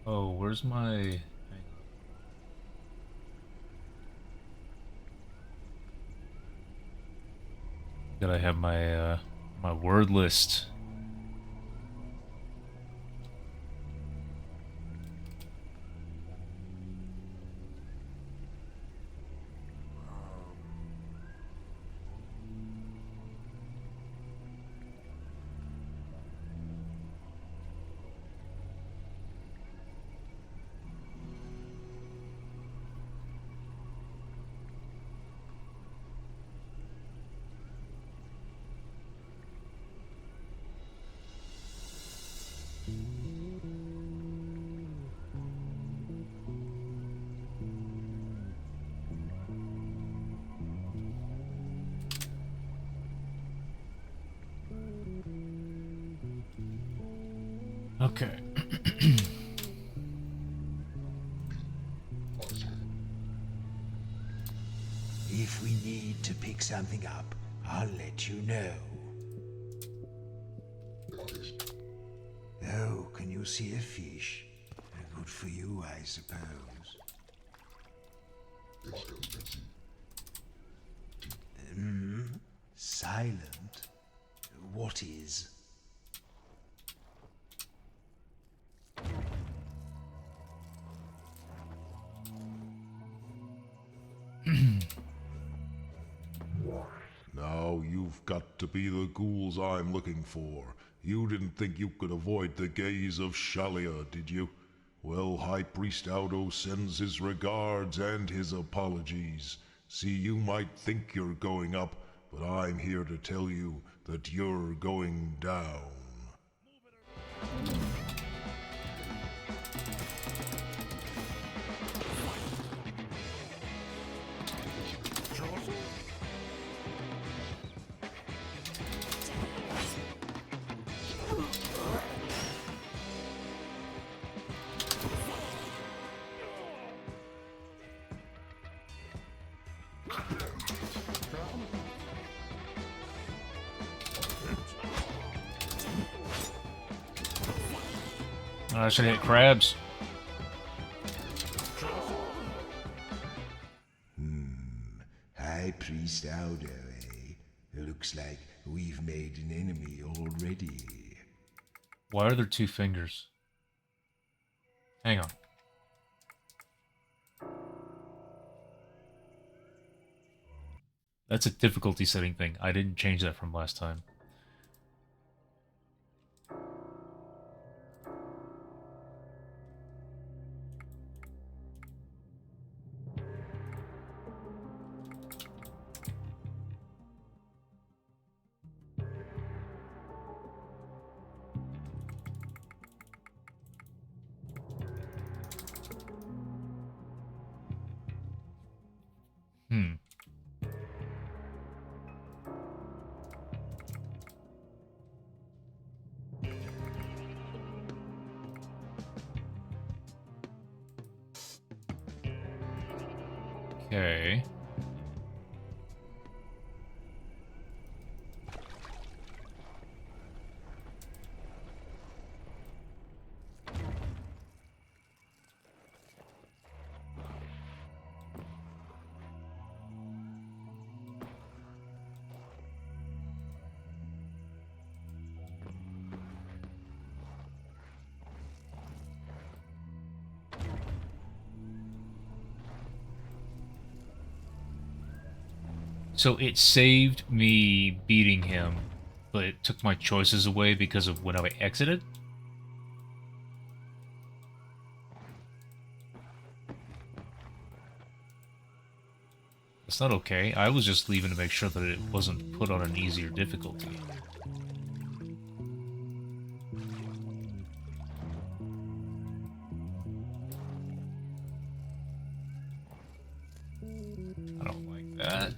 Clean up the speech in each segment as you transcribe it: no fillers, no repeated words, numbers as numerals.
Oh, where's my... Hang on. Gotta have my, my word list. Okay. If we need to pick something up, I'll let you know. Oh, can you see a fish? Good for you, I suppose. Silent? What is? Now you've got to be the ghouls I'm looking for. You didn't think you could avoid the gaze of Shalia, did you? Well, High Priest Audo sends his regards and his apologies. See, you might think you're going up, but I'm here to tell you that you're going down. I should hit crabs. High Priest Audo, eh? Looks like we've made an enemy already. Why are there two fingers? Hang on. That's a difficulty setting thing. I didn't change that from last time. Hmm. Okay. So it saved me beating him, but it took my choices away because of when I exited? It's not okay. I was just leaving to make sure that it wasn't put on an easier difficulty. I don't like that.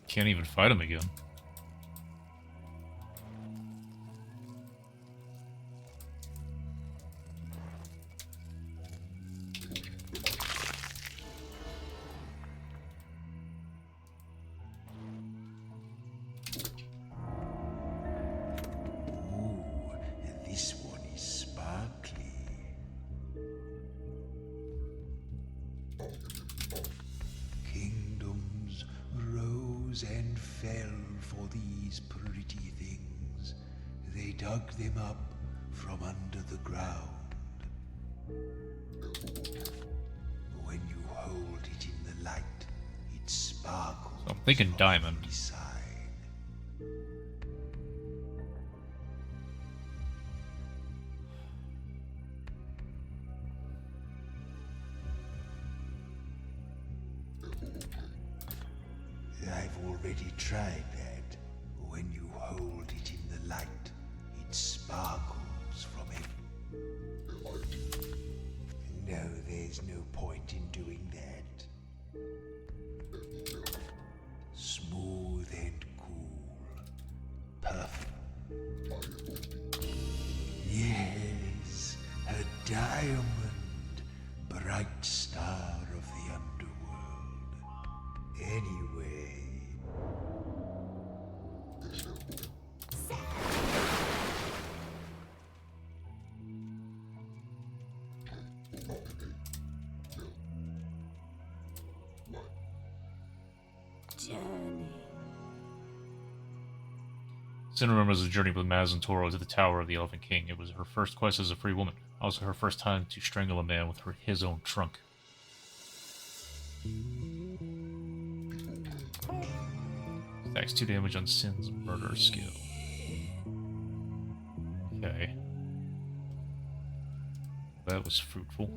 Can't even fight him again. Ooh, this one is sparkly. Kingdoms rose and fell for these pretty things. They dug them up from under the ground. When you hold it in the light, it sparkles. So I'm thinking from diamond. every side. I've already tried that. When you hold it in the light, it sparkles from it. No, there's no point in doing that. Smooth and cool. Perfect. Yes, a diamond. Bright star of the underworld. Anyway. Journey. Sin remembers the journey with Maz Toro to the Tower of the Elephant King. It was her first quest as a free woman. Also her first time to strangle a man with his own trunk. Stacks 2 damage on Sin's murder skill. Okay. That was fruitful.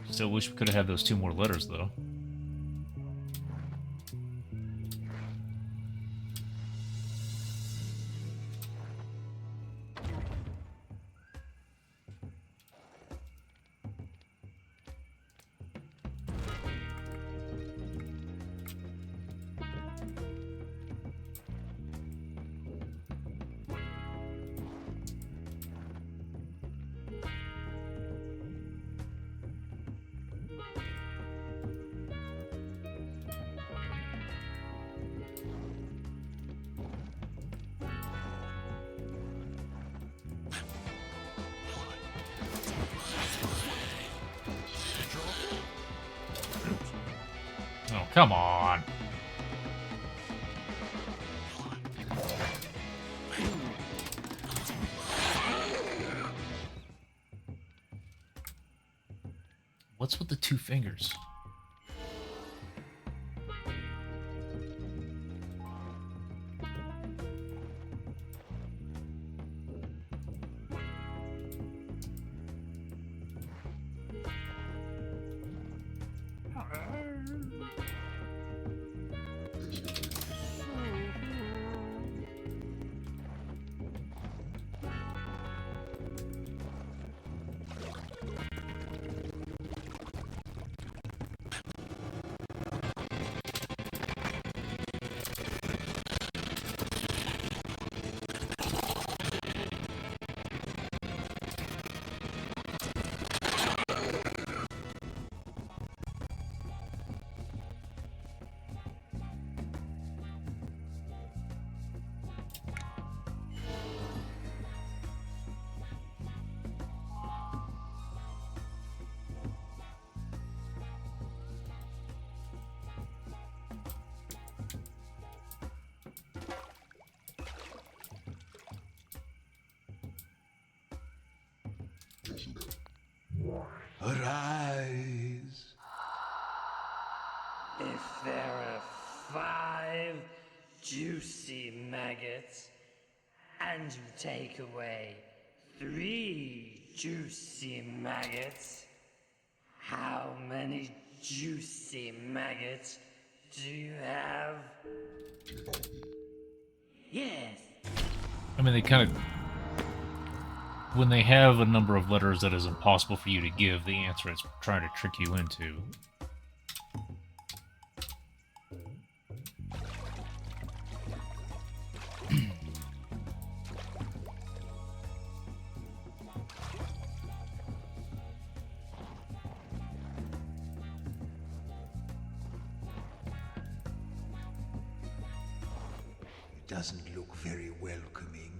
Still wish we could have had those 2 more letters, though. Oh, come on. What's with the 2 fingers? Arise! If there are 5 juicy maggots, and you take away 3 juicy maggots, how many juicy maggots do you have? Yes. I mean, they kind of... When they have a number of letters that is impossible for you to give, the answer it's trying to trick you into. It doesn't look very welcoming.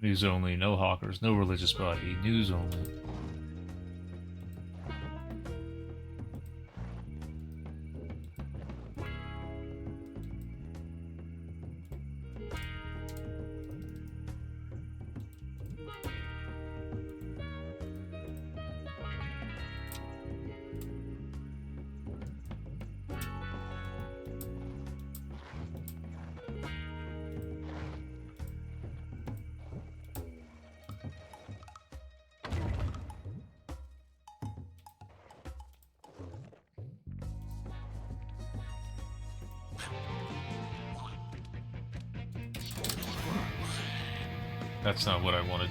News only, no hawkers, no religious body, news only. That's not what I wanted.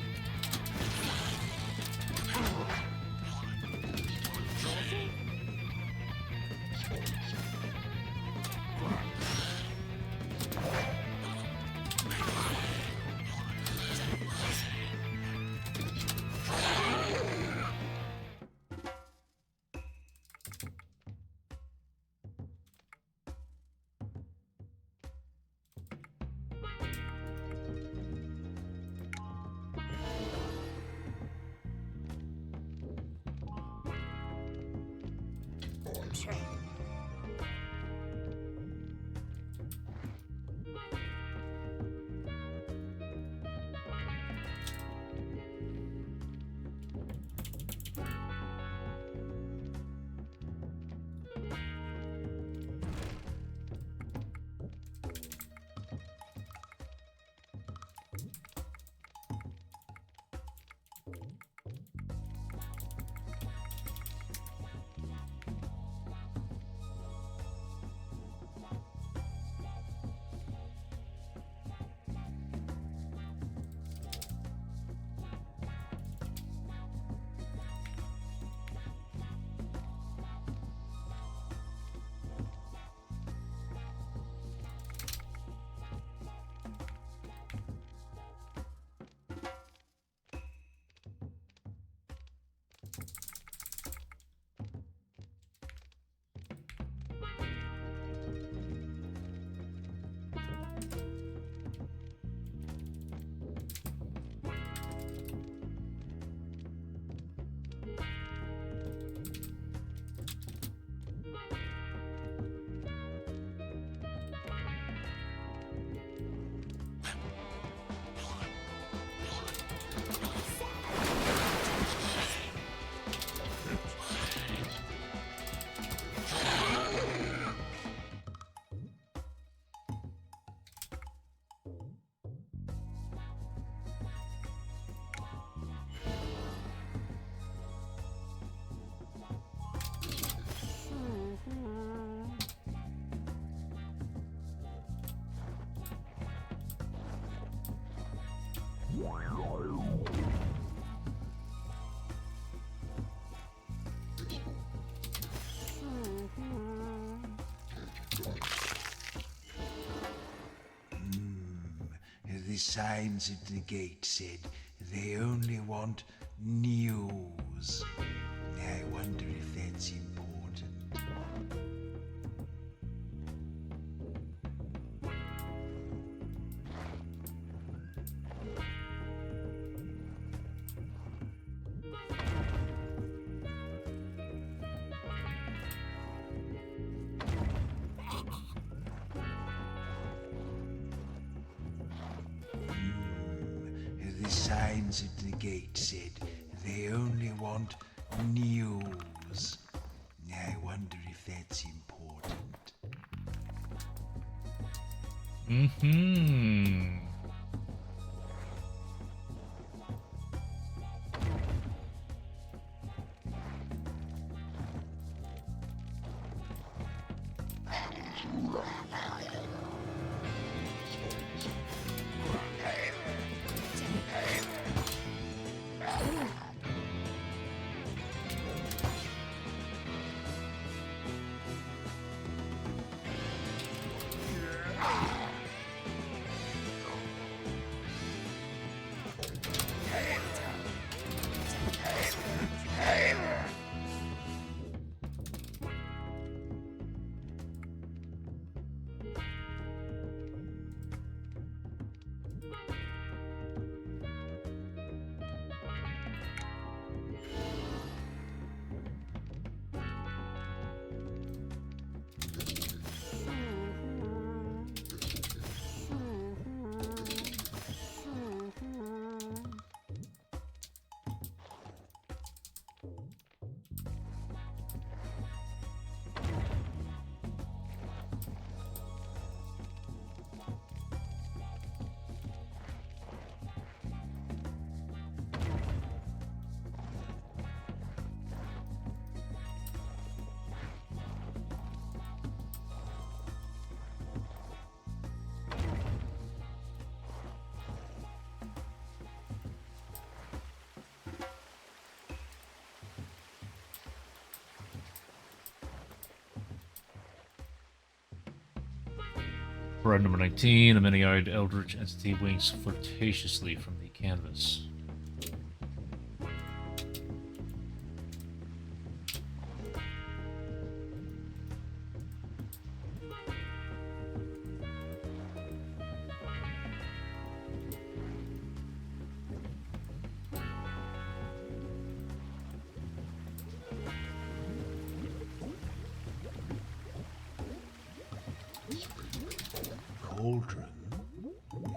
The signs at the gate said they only want news. I wonder if that's important. The signs at the gate said they only want news. I wonder if that's important. Mm-hmm. Bride number 19, a many-eyed eldritch entity winks flirtatiously from the canvas. Cauldron?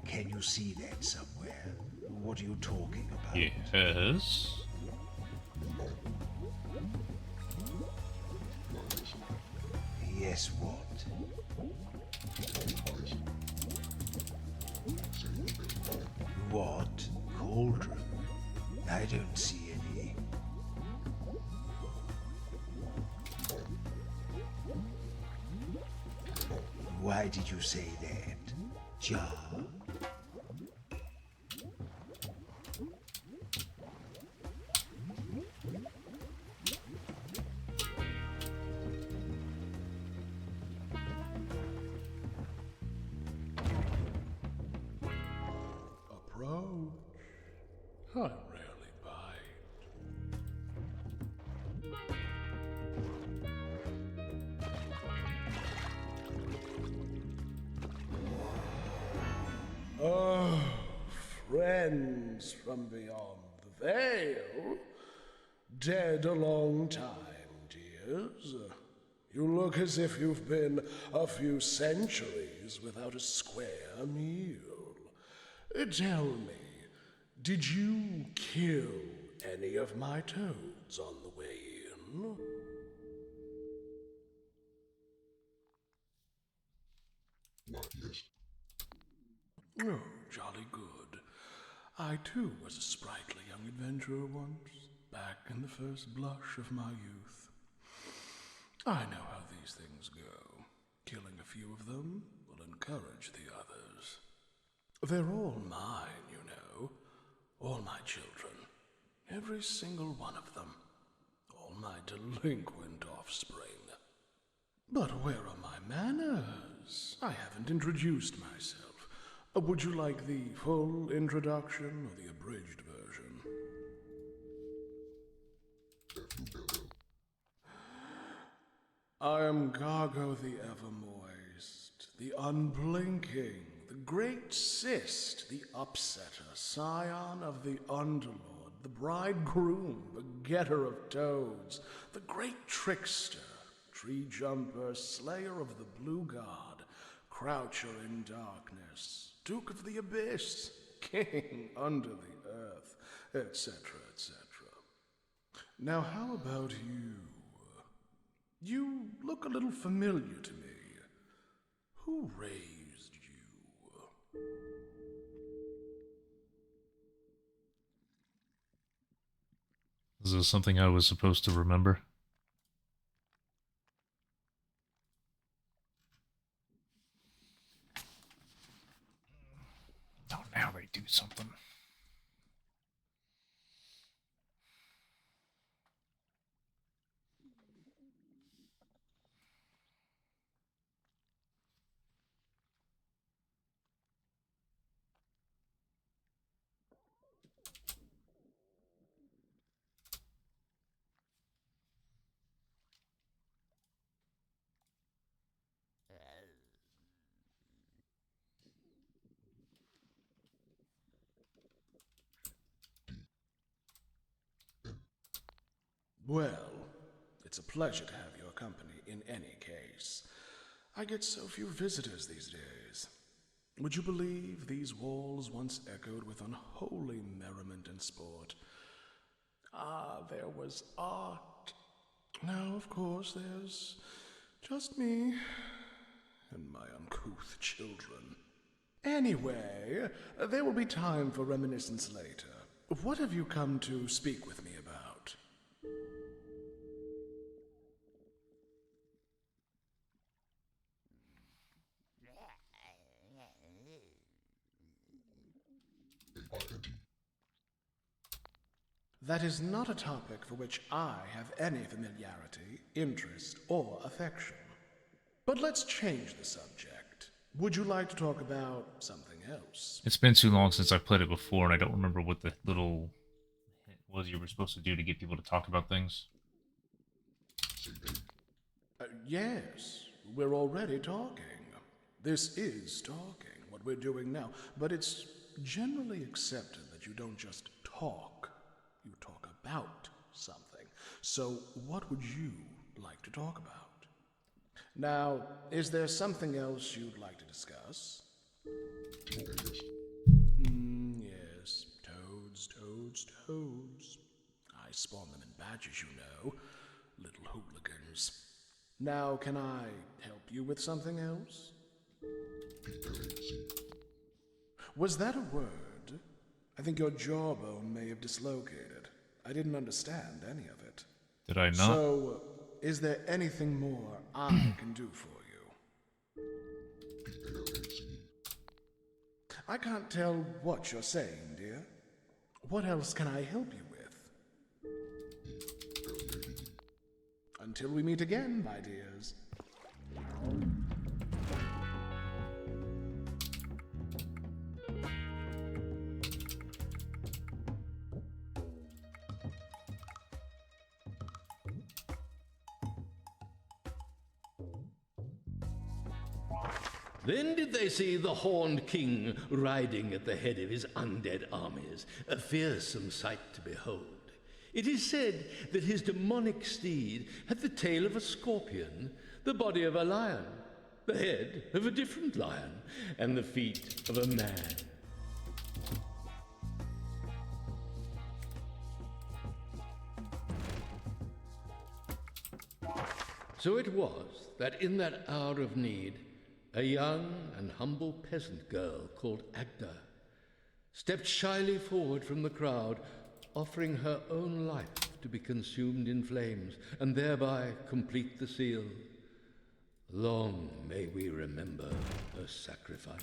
Can you see that somewhere? What are you talking about? Yes. Yes, what? What? Cauldron? I don't see any. Why did you say that? Jar? Approach. I rarely bite. Oh, friends from beyond the veil. Dead a long time, dears. You look as if you've been a few centuries without a square meal. Tell me, did you kill any of my toads on the way in? Oh, jolly good. I too was a sprightly young adventurer once, back in the first blush of my youth. I know how these things go. Killing a few of them will encourage the others. They're all mine, you know. All my children. Every single one of them. All my delinquent offspring. But where are my manners? I haven't introduced myself. Would you like the full introduction or the abridged version? I am Gargo the Evermoist, the Unblinking, the Great Cyst, the Upsetter, scion of the Underlord, the Bridegroom, begetter of toads, the Great Trickster, Tree Jumper, Slayer of the Blue God, Croucher in Darkness, Duke of the Abyss, king under the earth, etc., etc. Now, how about you? You look a little familiar to me. Who raised you? Is this something I was supposed to remember? Oh, now they do something. Well, it's a pleasure to have your company in any case. I get so few visitors these days. Would you believe these walls once echoed with unholy merriment and sport? Ah, there was art. Now, of course, there's just me and my uncouth children. Anyway, there will be time for reminiscence later. What have you come to speak with me about? That is not a topic for which I have any familiarity, interest, or affection. But let's change the subject. Would you like to talk about something else? It's been too long since I played it before, and I don't remember what the little hint was you were supposed to do to get people to talk about things. Yes, we're already talking. This is talking, what we're doing now. But it's generally accepted that you don't just talk, you talk about something. So, what would you like to talk about? Now, is there something else you'd like to discuss? Yes, toads. I spawn them in batches, you know. Little hooligans. Now, can I help you with something else? Was that a word? I think your jawbone may have dislocated. I didn't understand any of it. Did I not? So, is there anything more I can do for you? I can't tell what you're saying, dear. What else can I help you with? Until we meet again, my dears. Then did they see the horned king riding at the head of his undead armies, a fearsome sight to behold. It is said that his demonic steed had the tail of a scorpion, the body of a lion, the head of a different lion, and the feet of a man. So it was that in that hour of need, a young and humble peasant girl called Agda stepped shyly forward from the crowd, offering her own life to be consumed in flames, and thereby complete the seal. Long may we remember her sacrifice.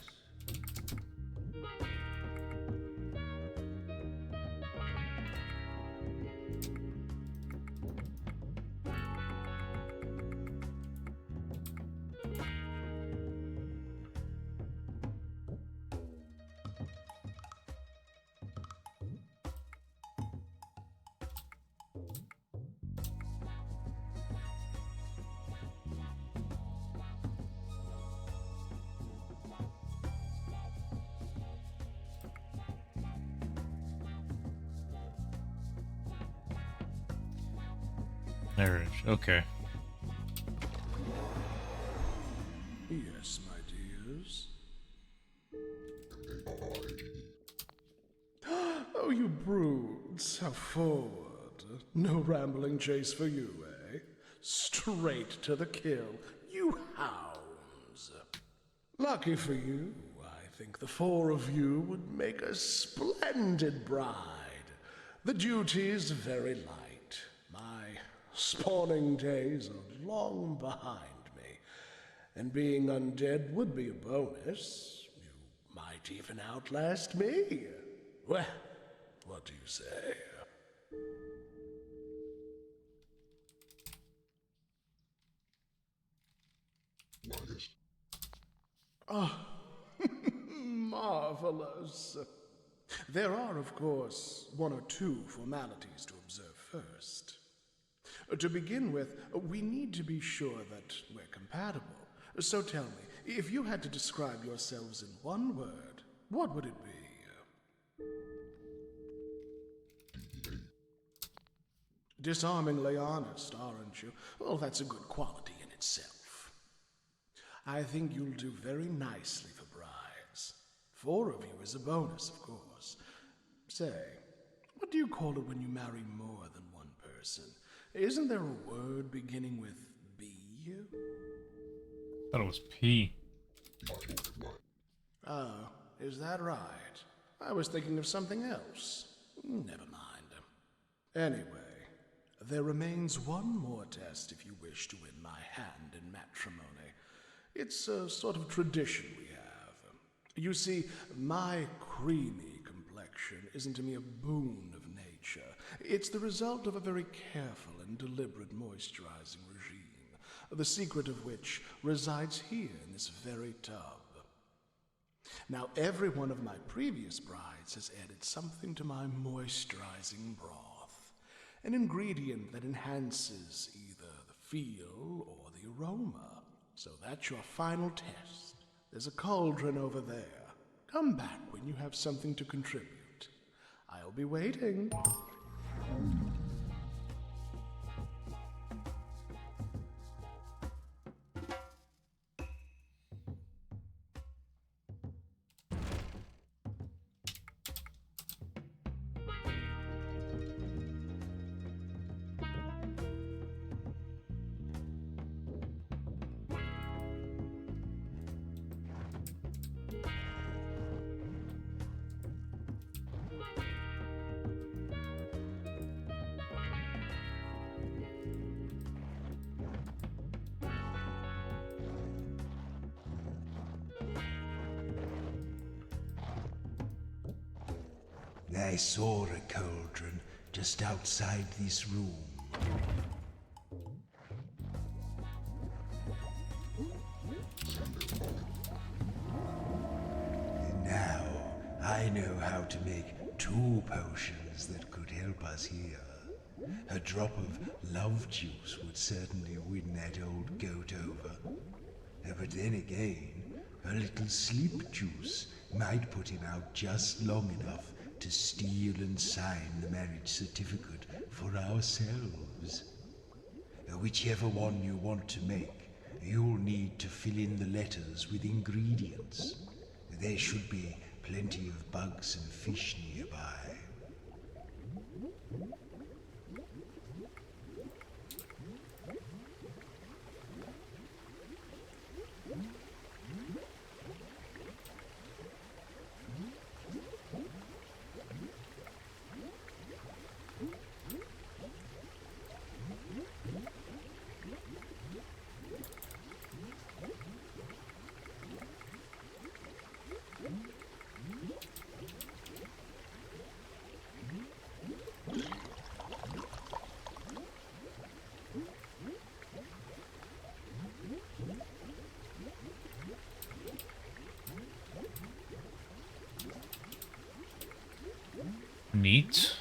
Marriage. Okay. Yes, my dears. brutes, how forward. No rambling chase for you, eh? Straight to the kill, you hounds. Lucky for you, I think the four of you would make a splendid bride. The duty's very light. My spawning days are long behind me, and being undead would be a bonus. You might even outlast me. Well, what do you say? Oh, marvelous. There are, of course, one or two formalities to observe first. To begin with, we need to be sure that we're compatible. So tell me, if you had to describe yourselves in one word, what would it be? Disarmingly honest, aren't you? Well, that's a good quality in itself. I think you'll do very nicely for brides. 4 of you is a bonus, of course. Say, what do you call it when you marry more than one person? Isn't there a word beginning with B? Thought it was P. Oh, is that right? I was thinking of something else. Never mind. Anyway, there remains one more test if you wish to win my hand in matrimony. It's a sort of tradition we have. You see, my creamy complexion isn't to me a boon of nature. It's the result of a very careful and deliberate moisturizing regime, the secret of which resides here in this very tub. Now, every one of my previous brides has added something to my moisturizing broth, an ingredient that enhances either the feel or the aroma. So that's your final test. There's a cauldron over there. Come back when you have something to contribute. I'll be waiting. I saw a cauldron just outside this room. And now I know how to make 2 potions that could help us here. A drop of love juice would certainly win that old goat over. But then again, a little sleep juice might put him out just long enough to steal and sign the marriage certificate for ourselves. Whichever one you want to make, you'll need to fill in the letters with ingredients. There should be plenty of bugs and fish nearby. Neat.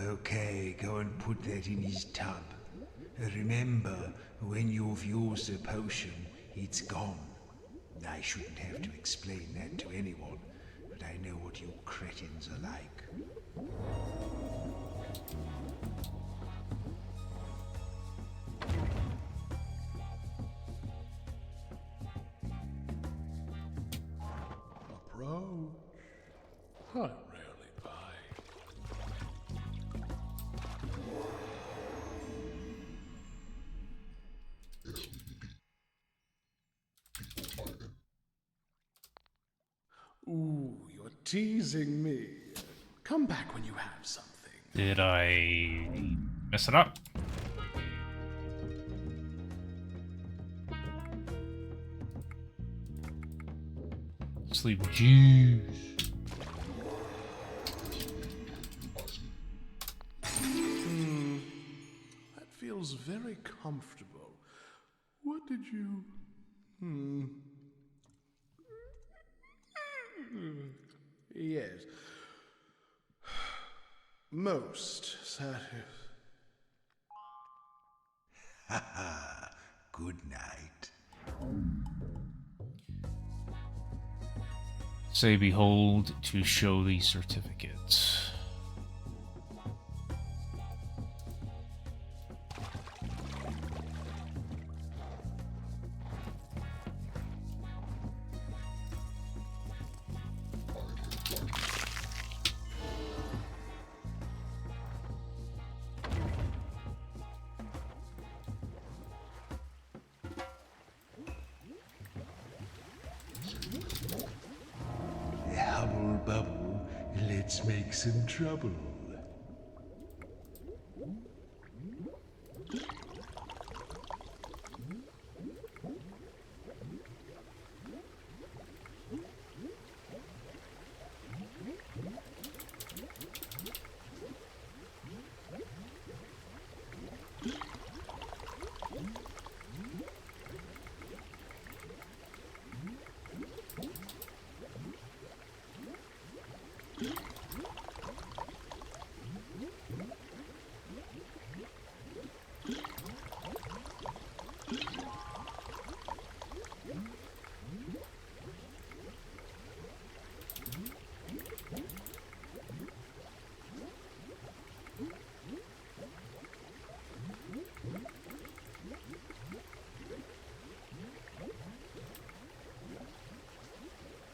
Okay, go and put that in his tub. Remember, when you've used the potion, it's gone. I shouldn't have to explain that to anyone, but I know what you cretins are like. Approach. I rarely bite. Ooh, you're teasing me. Come back when you have something. Did I mess it up? Sleep juice. That feels very comfortable. What did you... Yes. Most satisfying. Good night. Say behold to show the certificate. Hubble bubble, let's make some trouble.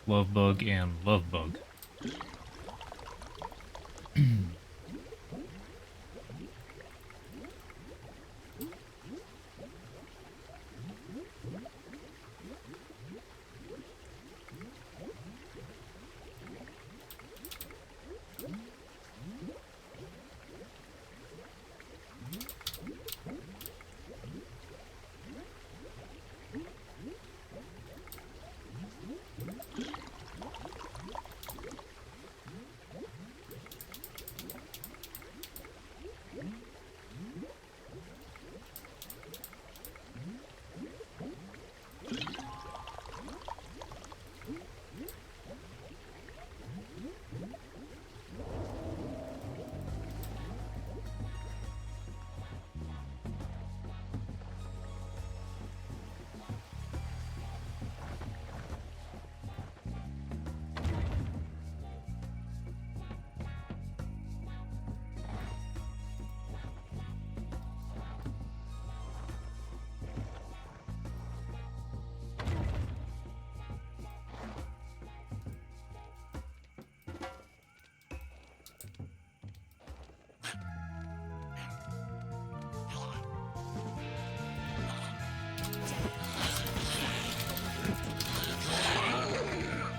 Love bug and love bug.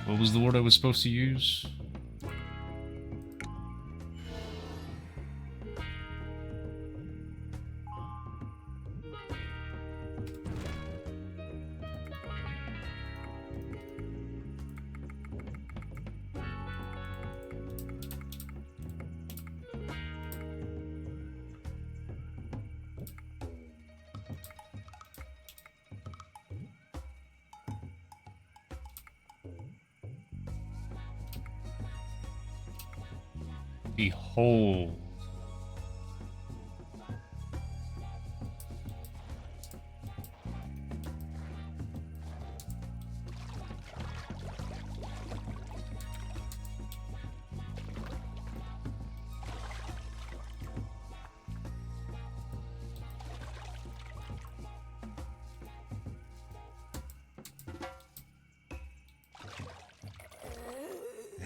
What was the word I was supposed to use? Behold.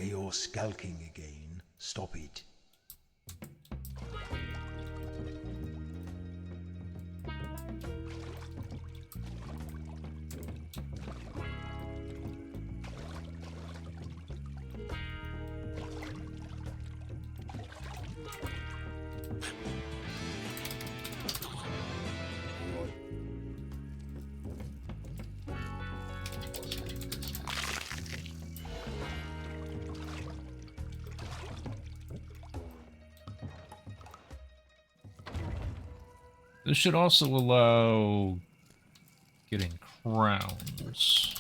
Where you're skulking again, stop it. This should also allow getting crowns.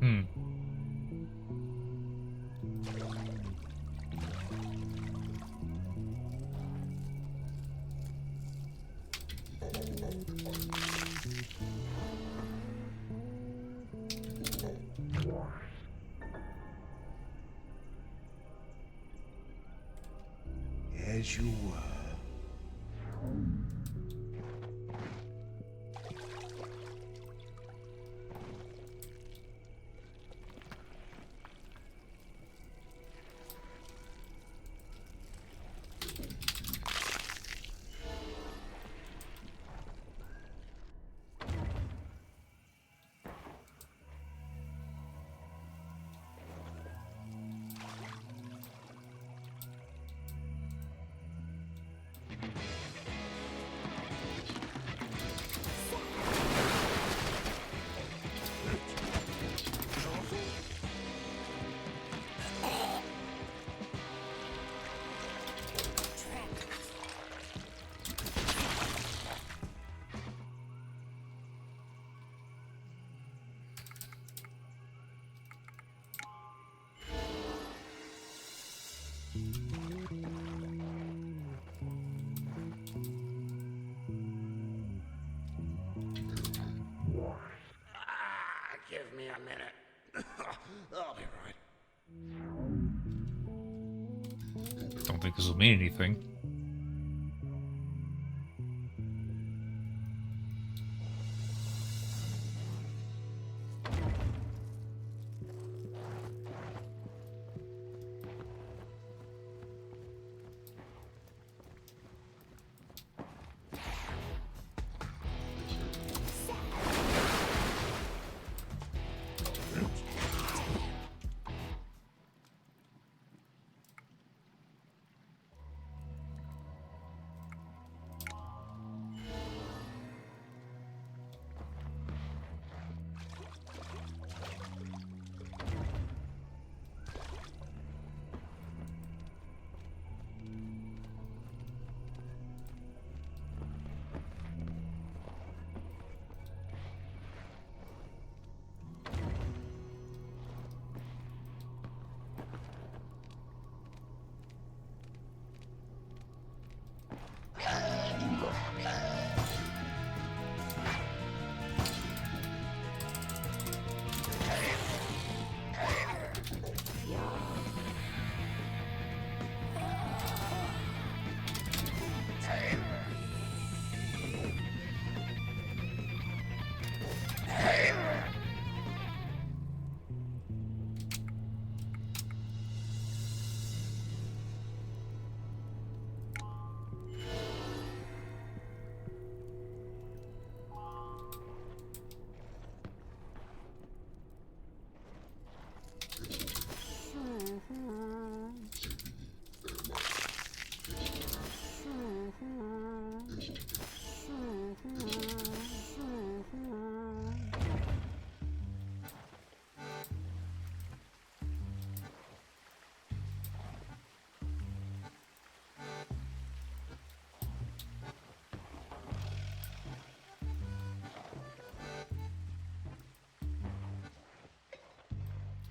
Hmm. As you were. think this will mean anything.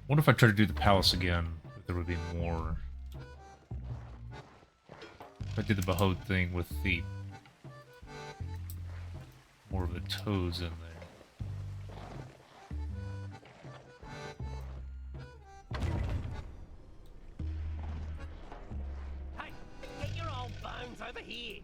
What if I try to do the palace again? If there would be more. If I did the Behold thing with the more of the toads in there. Hey, get your old bones over here.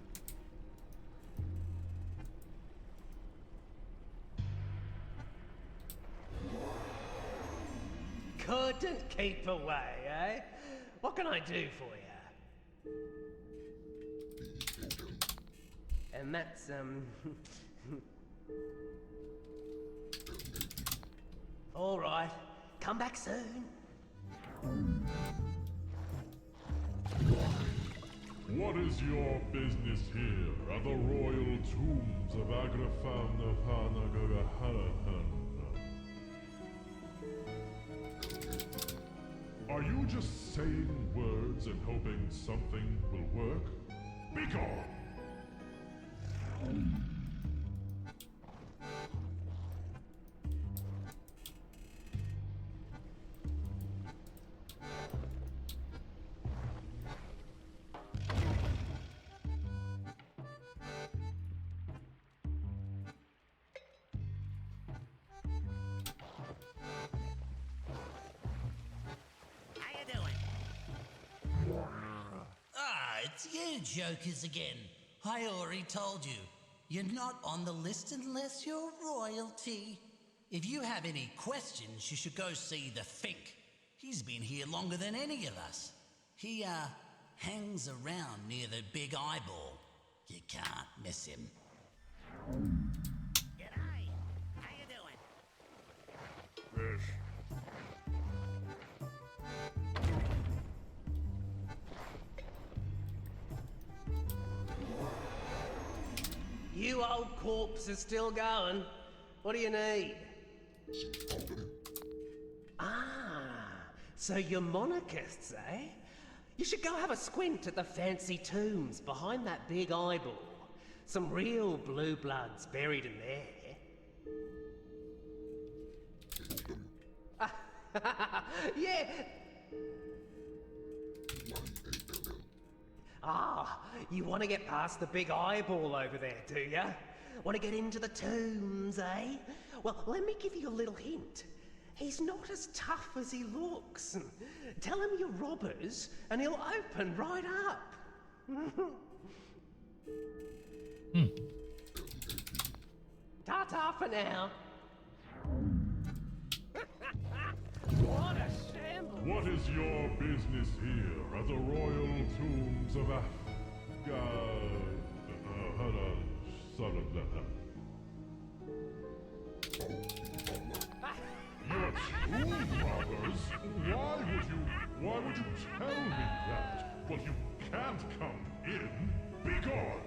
Couldn't keep away, eh? What can I do for you? And that's, all right. Come back soon. What is your business here at the royal tombs of Agrafana? Are you just saying words and hoping something will work? Be gone! It's you jokers again. I already told you. You're not on the list unless you're royalty. If you have any questions, you should go see the Fink. He's been here longer than any of us. He, hangs around near the big eyeball. You can't miss him. G'day. How you doing? Fish. You old corpse is still going. What do you need? Ah, so you're monarchists, eh? You should go have a squint at the fancy tombs behind that big eyeball. Some real blue bloods buried in there. Yeah. Ah, you want to get past the big eyeball over there, do ya? Want to get into the tombs, eh? Well, let me give you a little hint. He's not as tough as he looks. Tell him you're robbers, and he'll open right up. Ta-ta for now. What a shambles. What is your business here at the royal tombs of You're tomb robbers? Why would you tell me that? Well, you can't come in. Be gone.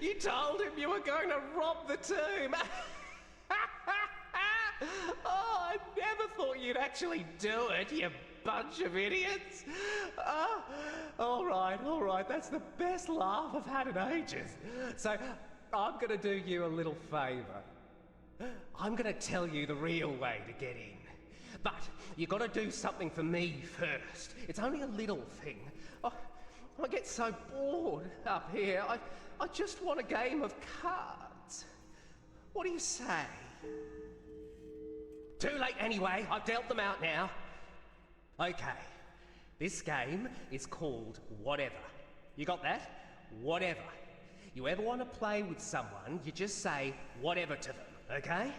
You told him you were going to rob the tomb. Oh, I never thought you'd actually do it, you bunch of idiots. All right. That's the best laugh I've had in ages. So, I'm going to do you a little favour. I'm going to tell you the real way to get in. But you got to do something for me first. It's only a little thing. I get so bored up here. I just want a game of cards. What do you say? Too late anyway. I've dealt them out now. Okay. This game is called Whatever. You got that? Whatever. You ever want to play with someone, you just say whatever to them, okay?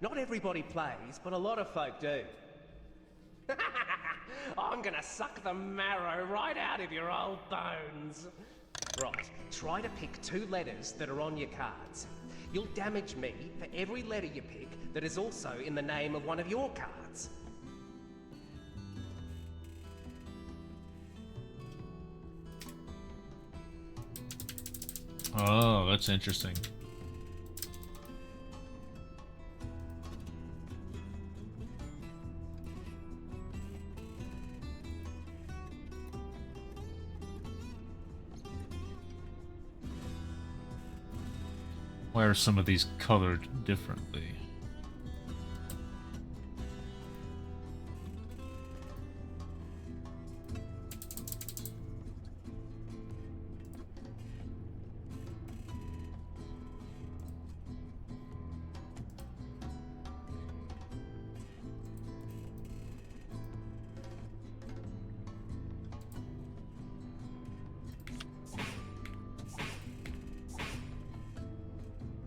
Not everybody plays, but a lot of folk do. I'm gonna suck the marrow right out of your old bones. Right, try to pick 2 letters that are on your cards. You'll damage me for every letter you pick that is also in the name of one of your cards. Oh, that's interesting. Why are some of these colored differently?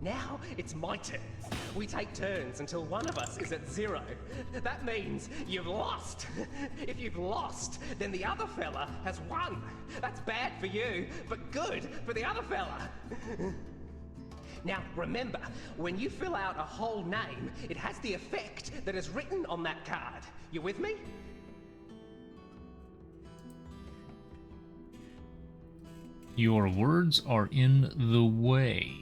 Now it's my turn. We take turns until one of us is at 0. That means you've lost. If you've lost, then the other fella has won. That's bad for you, but good for the other fella. Now remember, when you fill out a whole name, it has the effect that is written on that card. You with me? Your words are in the way.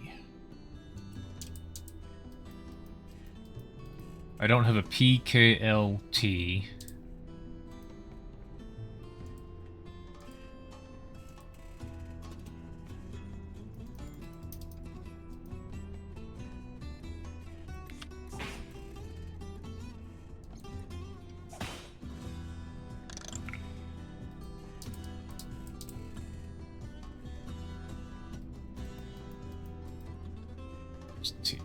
I don't have a PKLT. T.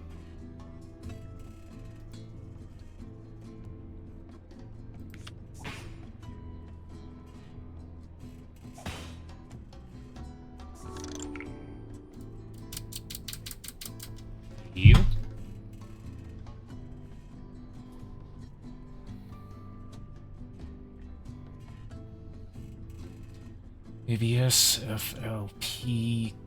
Yield. ABS FLPK.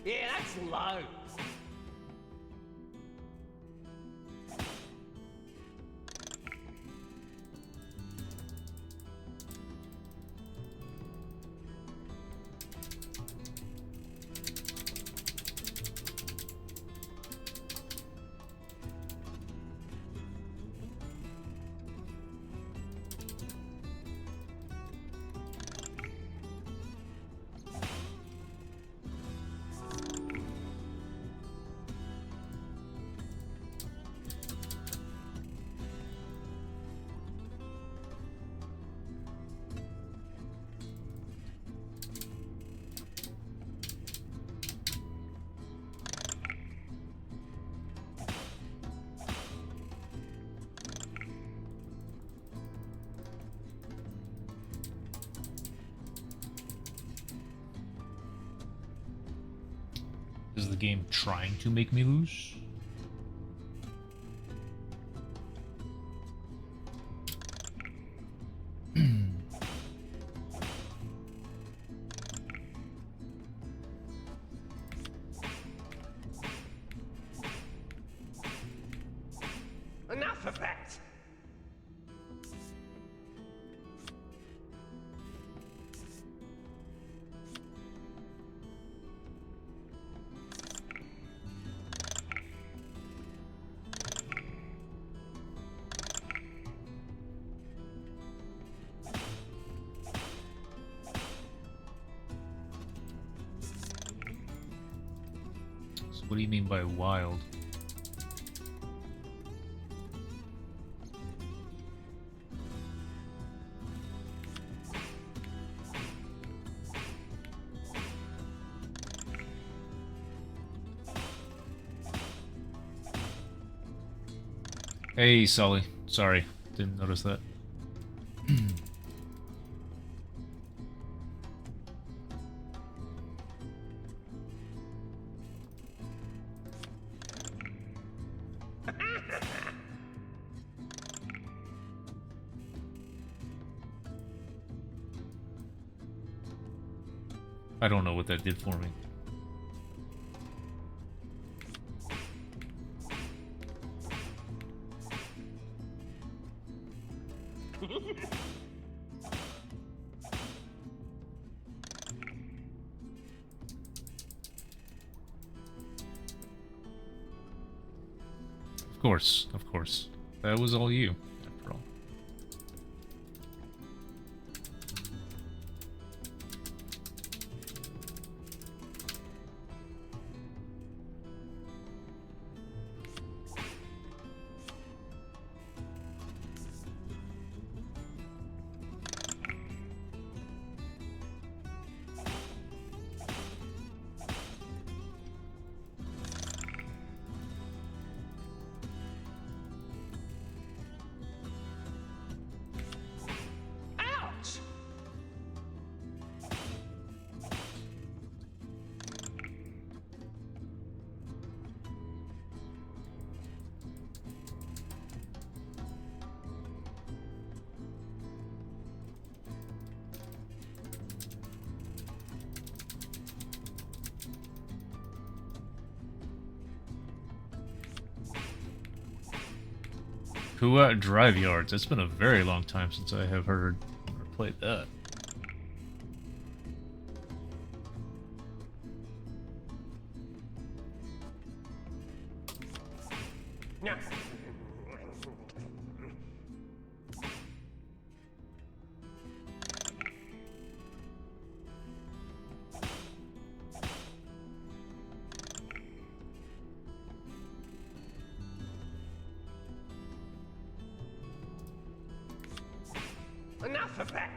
Yeah, that's low. the game trying to make me lose? Enough of that! So what do you mean by wild? Hey, Sully. Sorry, didn't notice that. I don't know what that did for me. Of course, of course. That was all you, after all. Ouch! Kuat Drive Yards. It's been a very long time since I have heard or played that. Yeah. Enough of that!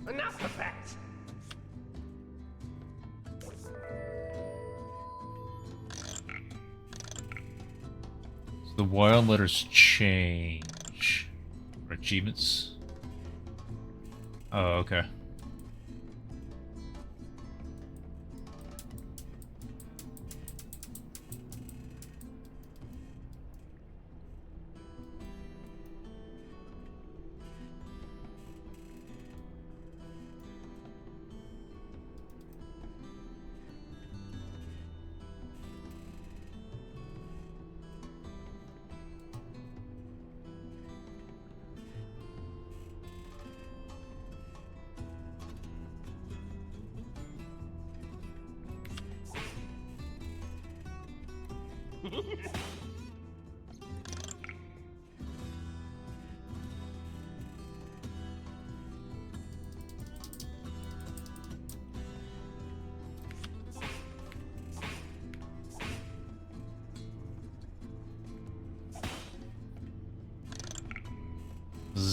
Enough of that! So the wild letters change. For achievements. Oh, okay.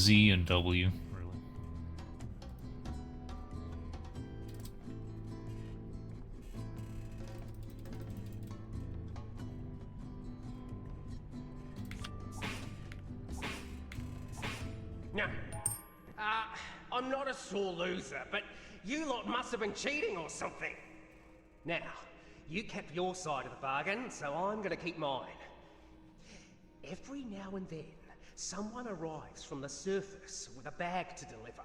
Z and W, really. No. I'm not a sore loser, but you lot must have been cheating or something. Now, you kept your side of the bargain, so I'm gonna keep mine. Every now and then, someone arrives from the surface with a bag to deliver.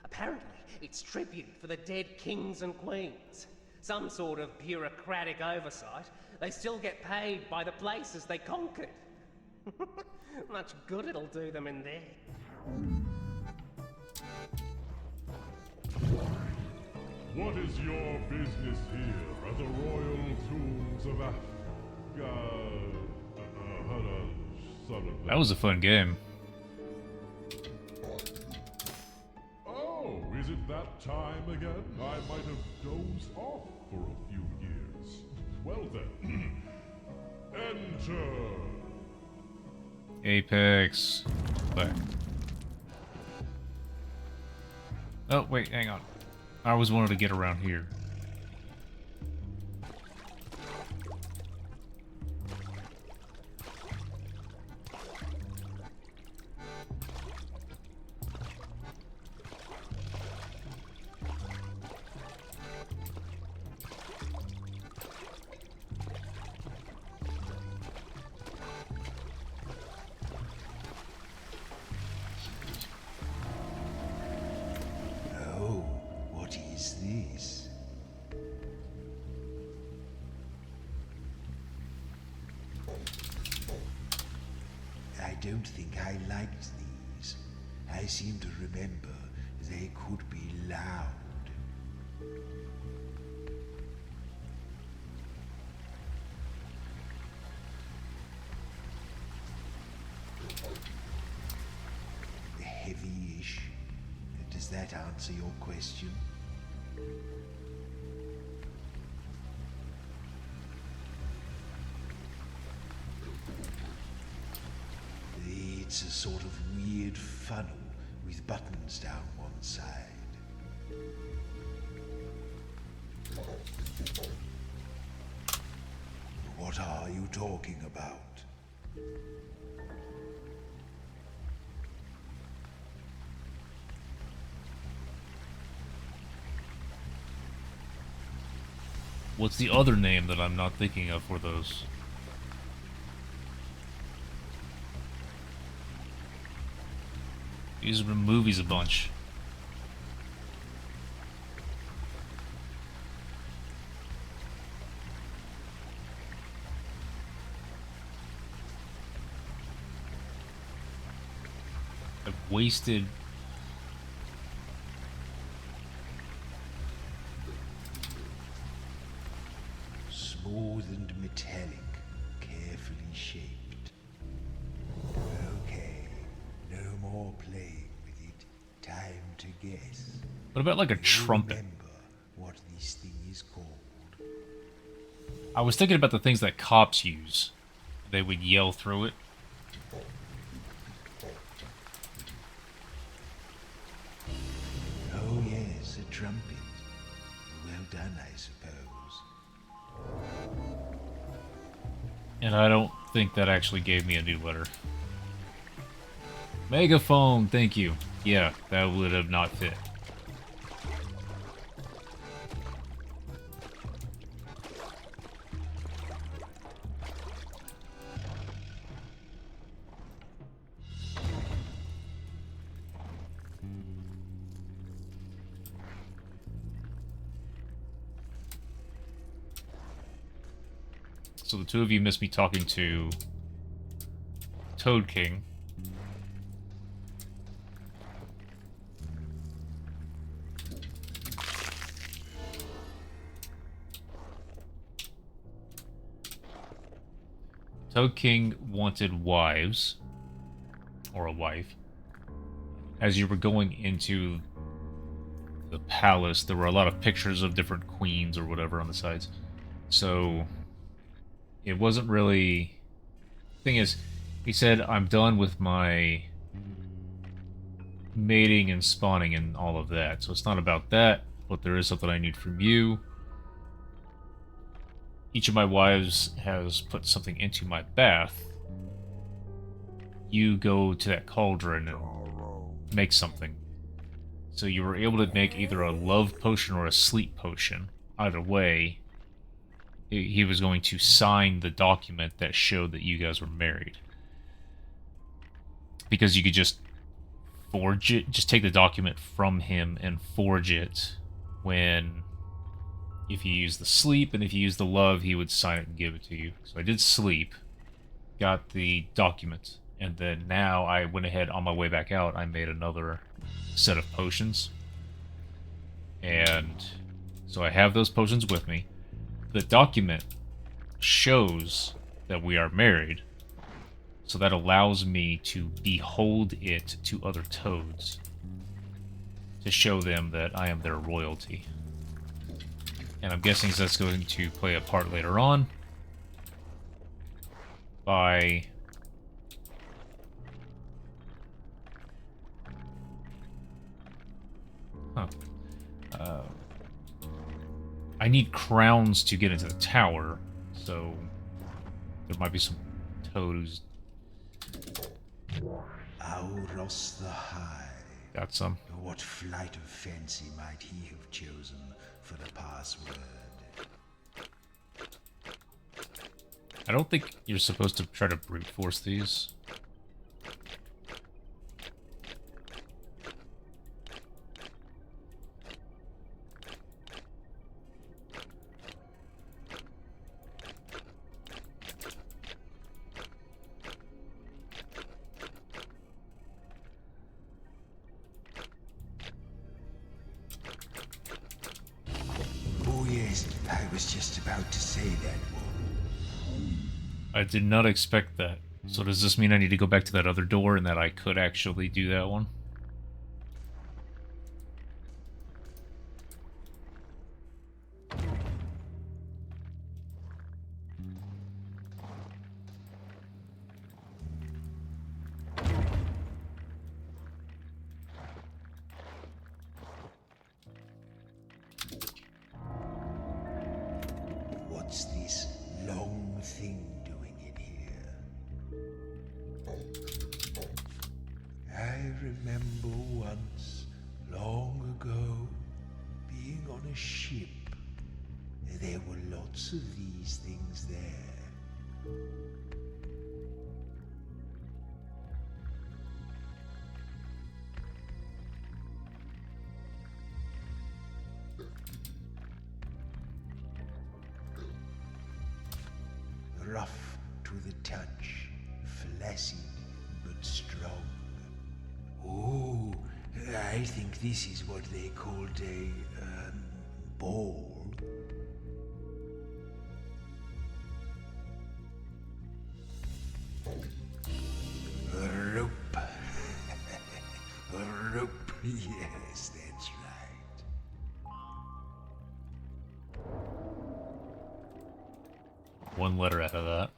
Apparently, it's tribute for the dead kings and queens. Some sort of bureaucratic oversight. They still get paid by the places they conquered. Much good it'll do them in there. What is your business here at the royal tombs of That was a fun game. Oh, is it that time again? I might have dozed off for a few years. Well then, enter! Apex. Back. Oh, wait, hang on. I always wanted to get around here. Oh, what is this? I don't think I liked these. I seem to remember they could be loud. Heavy-ish. Does that answer your question? It's a sort of weird funnel with buttons down one side. What are you talking about? What's the other name that I'm not thinking of for those? These have been movies a bunch. I've wasted... Smooth and metallic, carefully shaped. Okay, no more playing with it. Time to guess. What about like a You trumpet? remember what this thing is called? I was thinking about the things that cops use. They would yell through it. Oh yes, a trumpet. Well done, I suppose. And I don't think that actually gave me a new letter. Megaphone, thank you. Yeah, that would have not fit. So the two of you missed me talking to Toad King. Toad King wanted wives, or a wife. As you were going into the palace, there were a lot of pictures of different queens or whatever on the sides. So it wasn't really... Thing is, he said, I'm done with my mating and spawning and all of that. So it's not about that, but there is something I need from you. Each of my wives has put something into my bath. You go to that cauldron and make something. So you were able to make either a love potion or a sleep potion. Either way, he was going to sign the document that showed that you guys were married. Because you could just forge it, just take the document from him and forge it when, if you use the sleep, and if you use the love, he would sign it and give it to you. So I did sleep, got the document, and then now I went ahead on my way back out, I made another set of potions. And so I have those potions with me. The document shows that we are married, so that allows me to behold it to other toads to show them that I am their royalty. And I'm guessing that's going to play a part later on by I need crowns to get into the tower, so there might be some toads. Auros the High. Got some. What flight of fancy might he have chosen for the password? I don't think you're supposed to try to brute force these. Oh yes, I was just about to say that. I did not expect that. So does this mean I need to go back to that other door and that I could actually do that one? What's this long thing doing in here? I remember once, long ago, being on a ship. There were lots of these things there. Rough to the touch, flaccid but strong. Oh, I think this is what they called a ball. A rope. A rope. Yes, that's right. One letter out of that.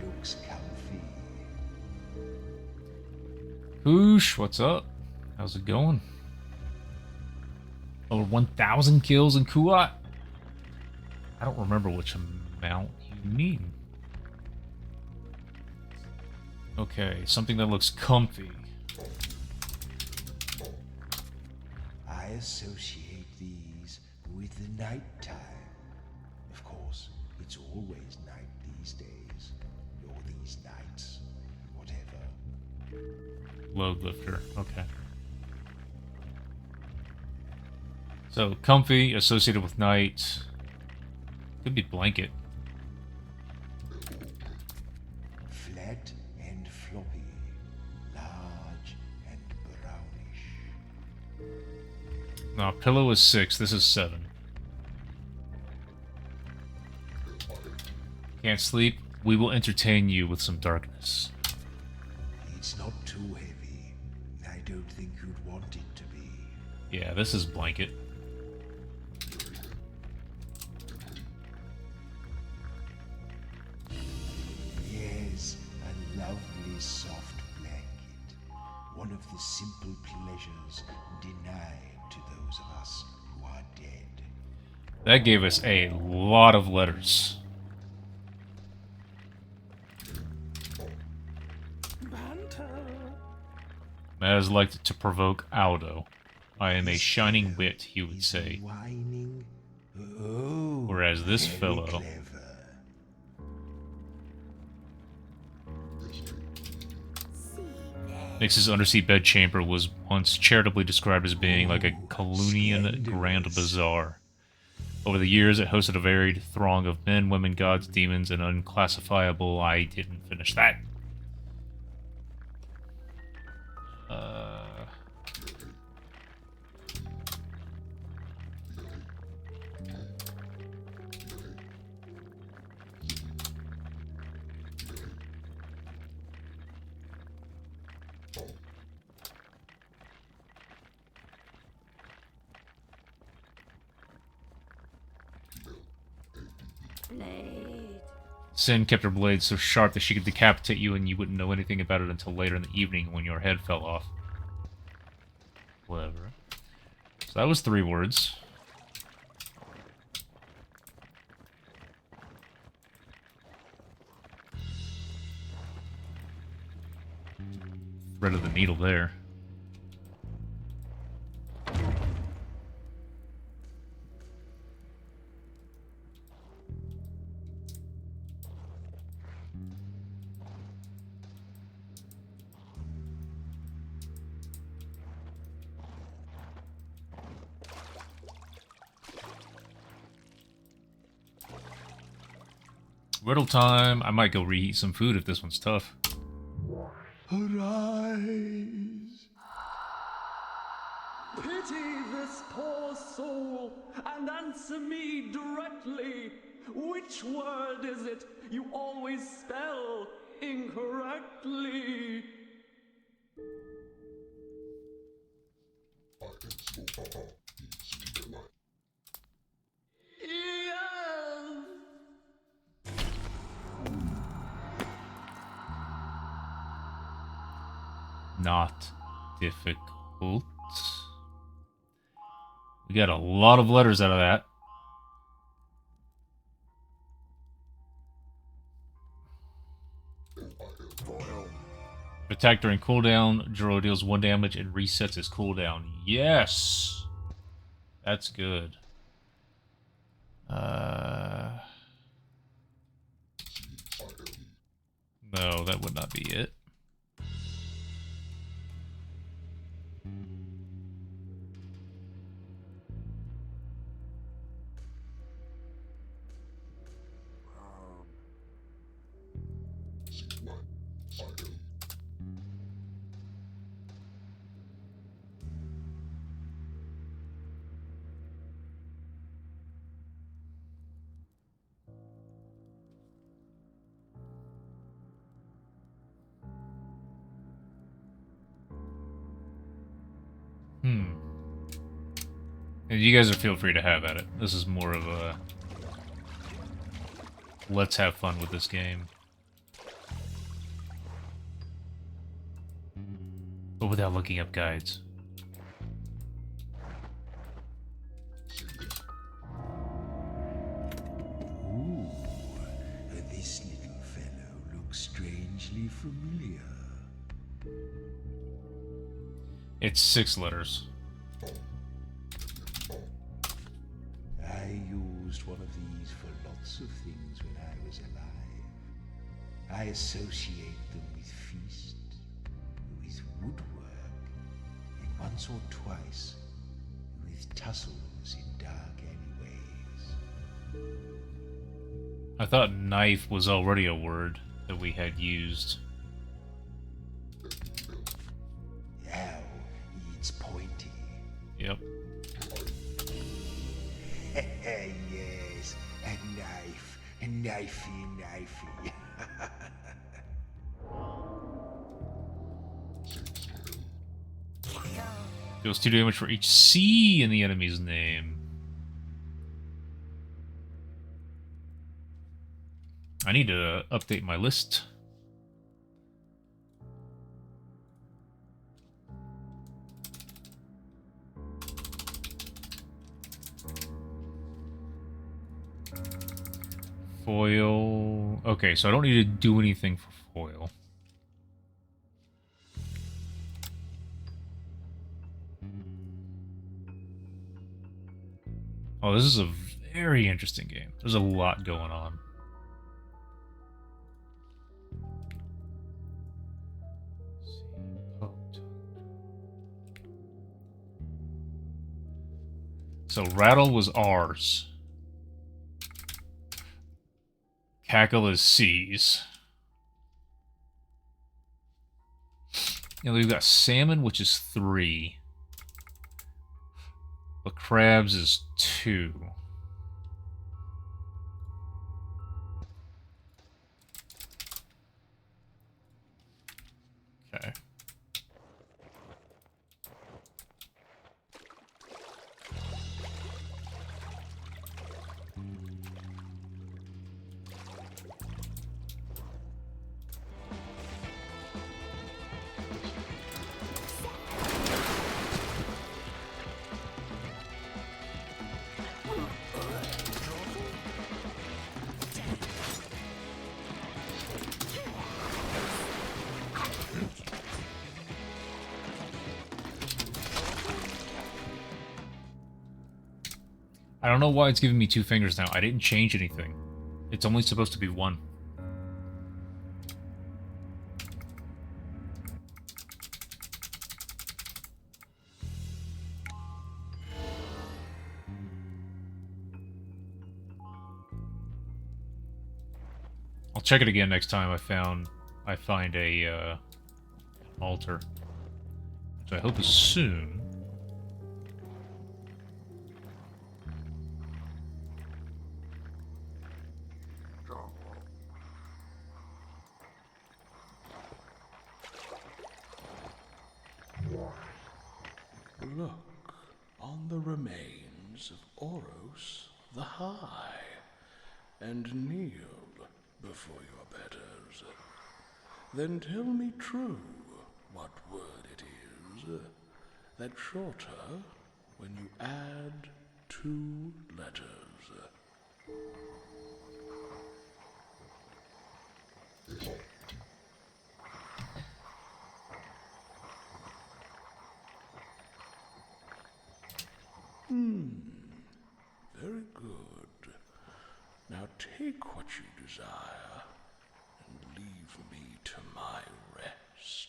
Looks comfy. Whoosh, what's up? How's it going? Over 1,000 kills in Kuat? I don't remember which amount you mean. Okay, something that looks comfy. I associate these with the night time. Of course, it's always night these days. Or these nights. Whatever. Load lifter, okay. So, comfy, associated with night. Could be blanket. Flat and floppy. Large and brownish. No, pillow is 6, this is 7. Can't sleep? We will entertain you with some darkness. It's not too heavy. I don't think you'd want it to be. Yeah, this is blanket. Yes, a lovely soft blanket. One of the simple pleasures denied to those of us who are dead. That gave us a lot of letters. Maz liked to provoke Aldo. I am a shining wit, he would say. Whining? Oh, Whereas this very fellow... clever. Nix's undersea bedchamber was once charitably described as being like a Colunian Grand Bazaar. Over the years, it hosted a varied throng of men, women, gods, demons, and unclassifiable... I didn't finish that. Blade. Sin kept her blade so sharp that she could decapitate you and you wouldn't know anything about it until later in the evening when your head fell off. Clever. So that was 3 words. Thread of the needle there. Riddle time. I might go reheat some food if this one's tough. Arise. Pity this poor soul and answer me directly. Which word is it you always spell incorrectly? Yes. Not difficult. We got a lot of letters out of that. If attacked during cooldown, Juro deals 1 damage and resets his cooldown. Yes! That's good. No, that would not be it. And you guys are feel free to have at it. This is more of a... let's have fun with this game. But without looking up guides. Ooh, this little fellow looks strangely familiar. It's 6 letters. I used one of these for lots of things when I was alive. I associate them with feast, with woodwork, and once or twice with tussles in dark alleyways. I thought knife was already a word that we had used. Now it's pointy. Yep. Yes, a knife, Knifey. Deals 2 damage for each C in the enemy's name. I need to update my list. Foil. Okay, so I don't need to do anything for foil. Oh, this is a very interesting game. There's a lot going on. So Rattle was R's. Cackle is C's. And we've got Salmon, which is 3. But Crabs is 2. Okay. I don't know why it's giving me 2 fingers now. I didn't change anything. It's only supposed to be 1. I'll check it again next time I find a altar, which I hope is soon. Look on the remains of Oros the High, and kneel before your betters. Then tell me true what word it is that's shorter when you add 2 letters. Very good. Now take what you desire and leave me to my rest.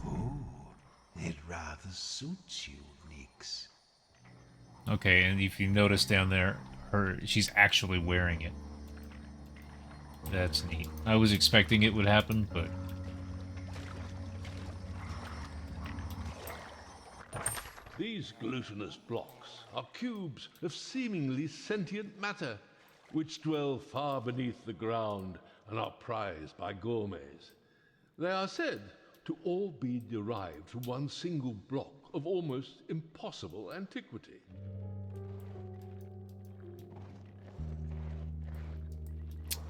Ooh, it rather suits you, Nix. Okay, and if you notice down there, she's actually wearing it. That's neat. I was expecting it would happen, but... These glutinous blocks are cubes of seemingly sentient matter, which dwell far beneath the ground and are prized by gourmets. They are said to all be derived from one single block of almost impossible antiquity.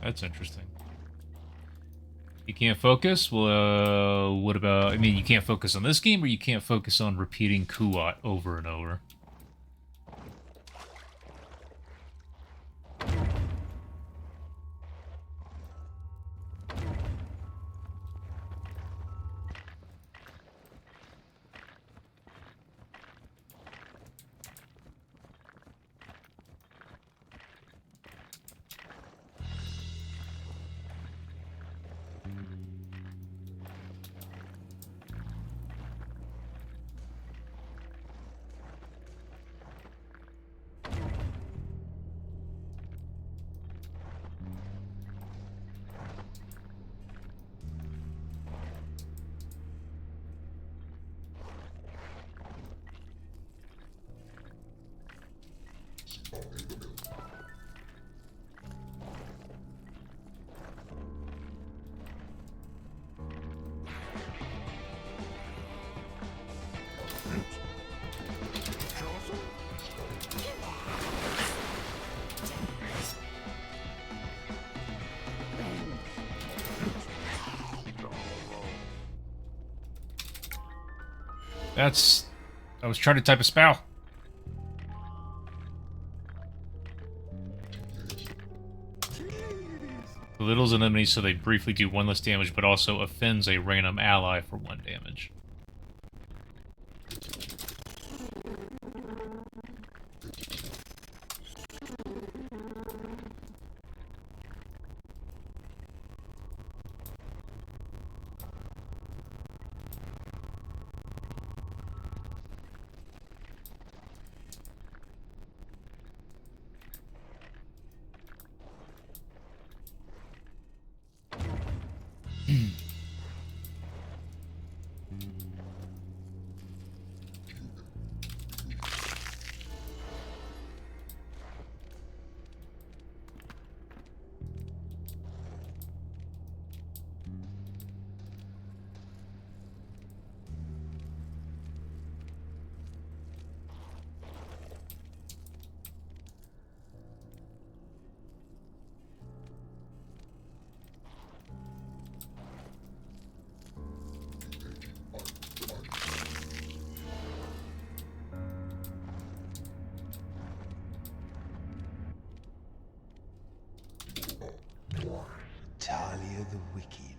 That's interesting. You can't focus? Well, what about... I mean, you can't focus on this game, or you can't focus on repeating Kuat over and over? That's... I was trying to type a spell. Belittles an enemy so they briefly do 1 less damage, but also offends a random ally for 1 damage. Talia the Wicked.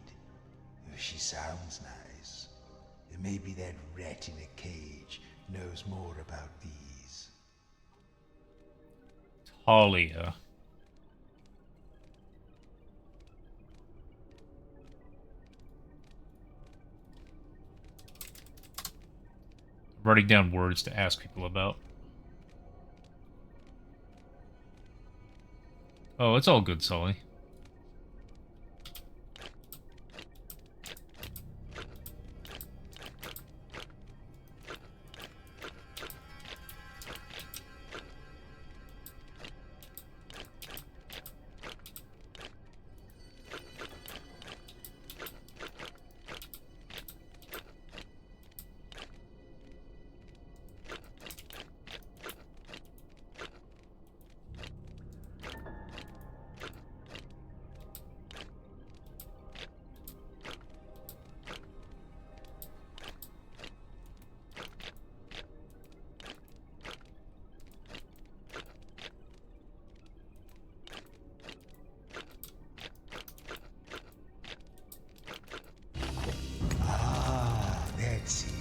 She sounds nice. Maybe that rat in a cage knows more about these. Talia. Writing down words to ask people about. Oh, it's all good, Sully. That's it.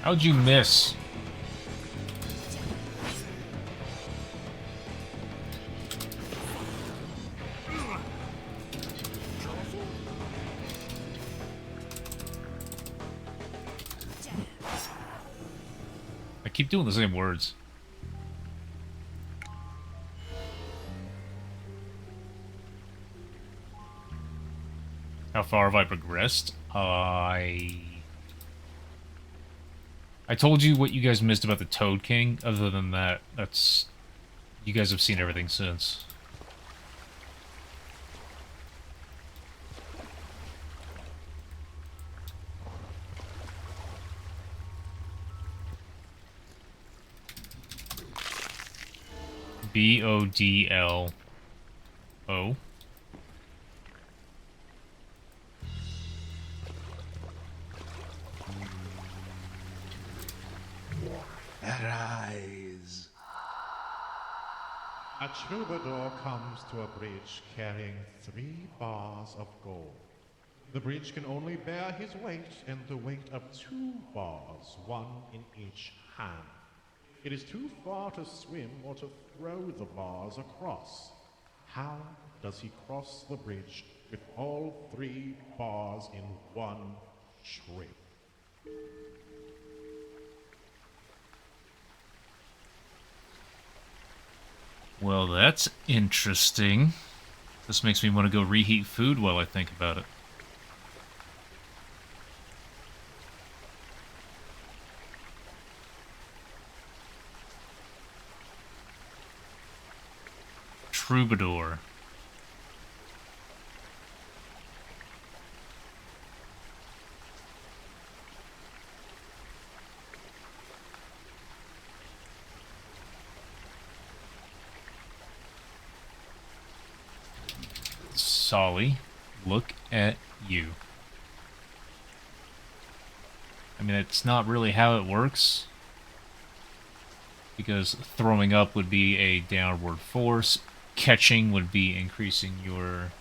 How'd you miss? I keep doing the same words. How far have I progressed? I told you what you guys missed about the Toad King. Other than that, that's... You guys have seen everything since. Bodlo. Arise. A troubadour comes to a bridge carrying 3 bars of gold. The bridge can only bear his weight and the weight of 2 bars, 1 in each hand. It is too far to swim or to throw the bars across. How does he cross the bridge with all 3 bars in one trip? Well, that's interesting. This makes me want to go reheat food while I think about it. Troubadour. Solly, look at you. I mean, it's not really how it works, because throwing up would be a downward force, catching would be increasing your...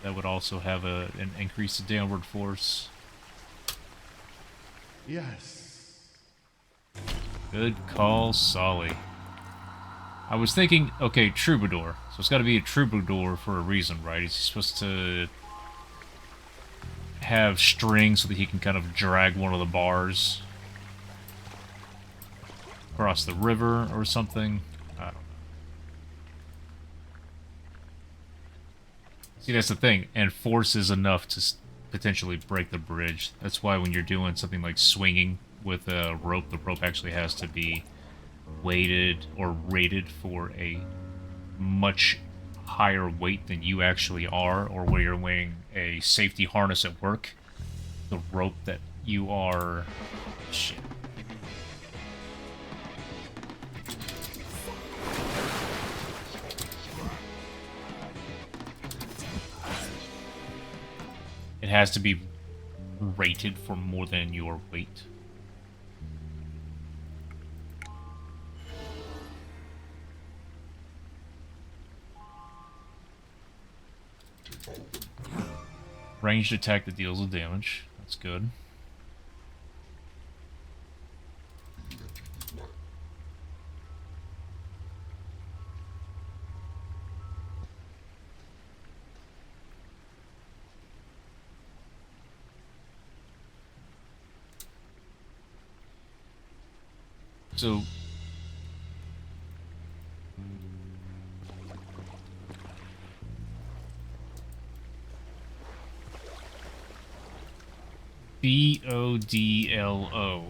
that would also have an increased downward force. Yes. Good call, Solly. I was thinking, okay, troubadour. So it's got to be a troubadour for a reason, right? Is he supposed to have strings so that he can kind of drag one of the bars across the river or something? I don't know. See, that's the thing. And force is enough to potentially break the bridge. That's why when you're doing something like swinging with a rope, the rope actually has to be weighted or rated for a much higher weight than you actually are, or where you're wearing a safety harness at work. The rope that you are... Shit. It has to be rated for more than your weight. Ranged attack that deals with damage. That's good. So... Bodlo.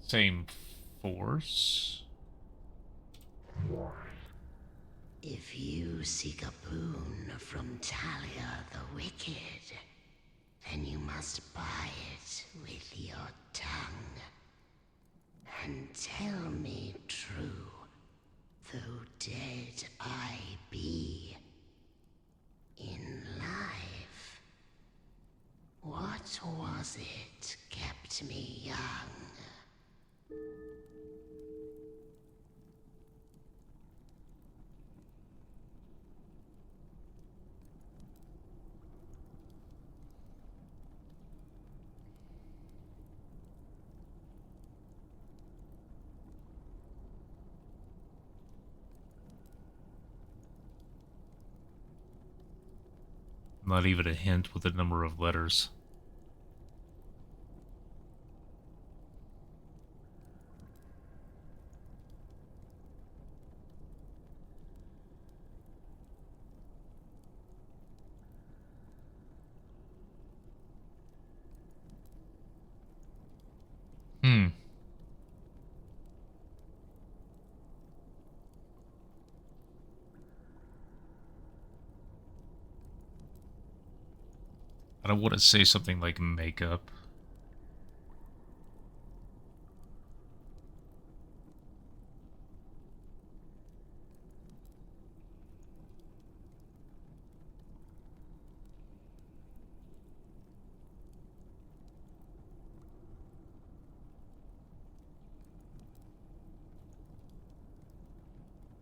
Same force. If you seek a boon from Talia the Wicked, then you must buy it with your tongue. And tell me true, though dead I be, in life, what was it kept me young? Not even a hint with the number of letters. I don't want to say something like makeup.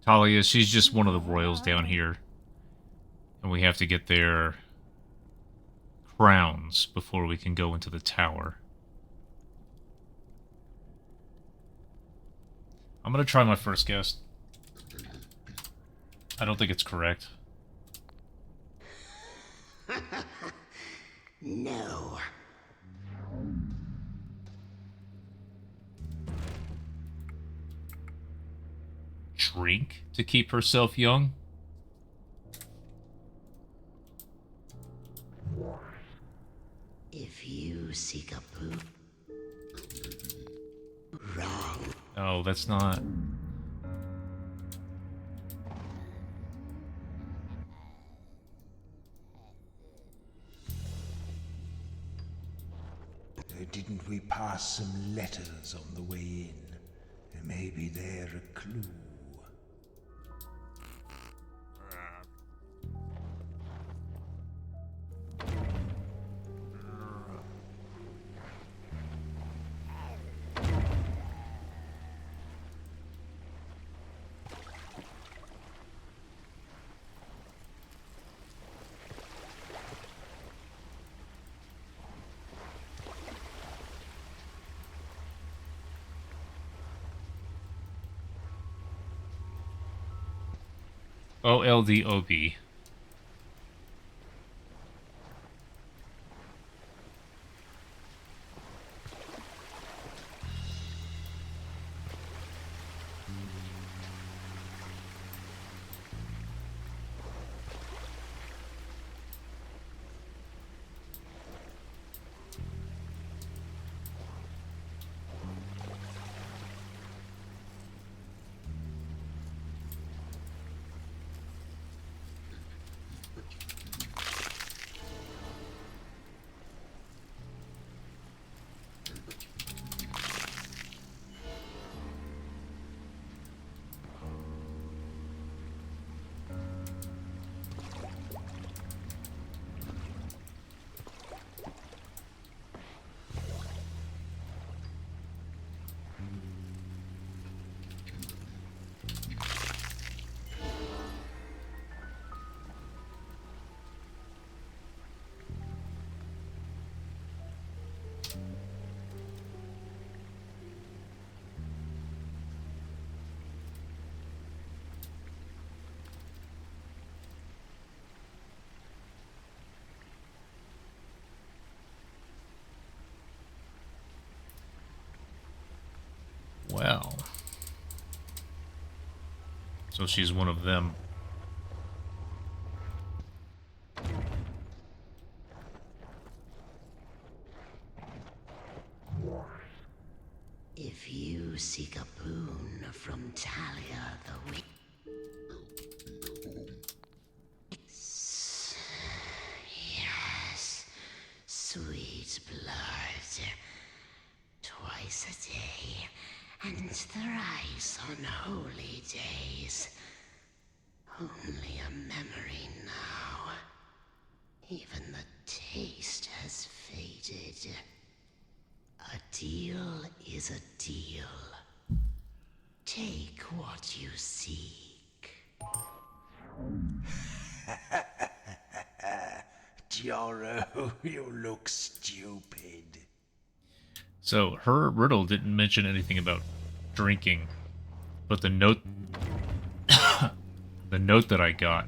Talia, she's just one of the royals down here. And we have to get their crowns before we can go into the tower. I'm gonna try my first guess. I don't think it's correct. No. Drink to keep herself young? If you seek a poop, wrong. Oh, that's not... Didn't we pass some letters on the way in? Maybe they're a clue. OLDOB. Well. So she's one of them. If you seek a boon from Talia the Wicked. Yes, sweet blood. Twice a day, and thrice on holy days. Only a memory now. Even the taste has faded. A deal is a deal. Take what you seek. Joro, you look stupid. So her riddle didn't mention anything about drinking, but the note the note that I got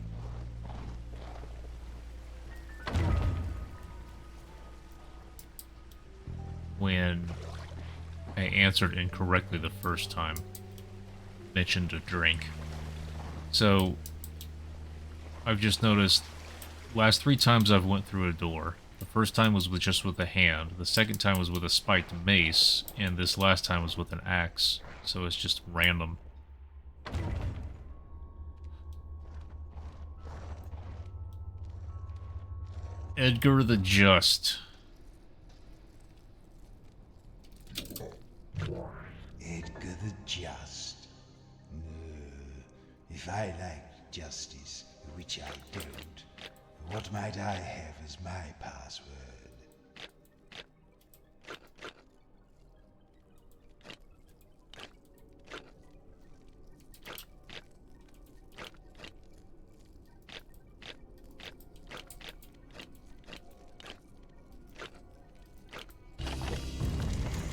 when I answered incorrectly the first time. Mentioned a drink. So, I've just noticed, last 3 times I've went through a door. The first time was just with a hand, the second time was with a spiked mace, and this last time was with an axe. So it's just random. Edgar the Just. Edgar the Just. If I liked justice, which I don't, what might I have as my password?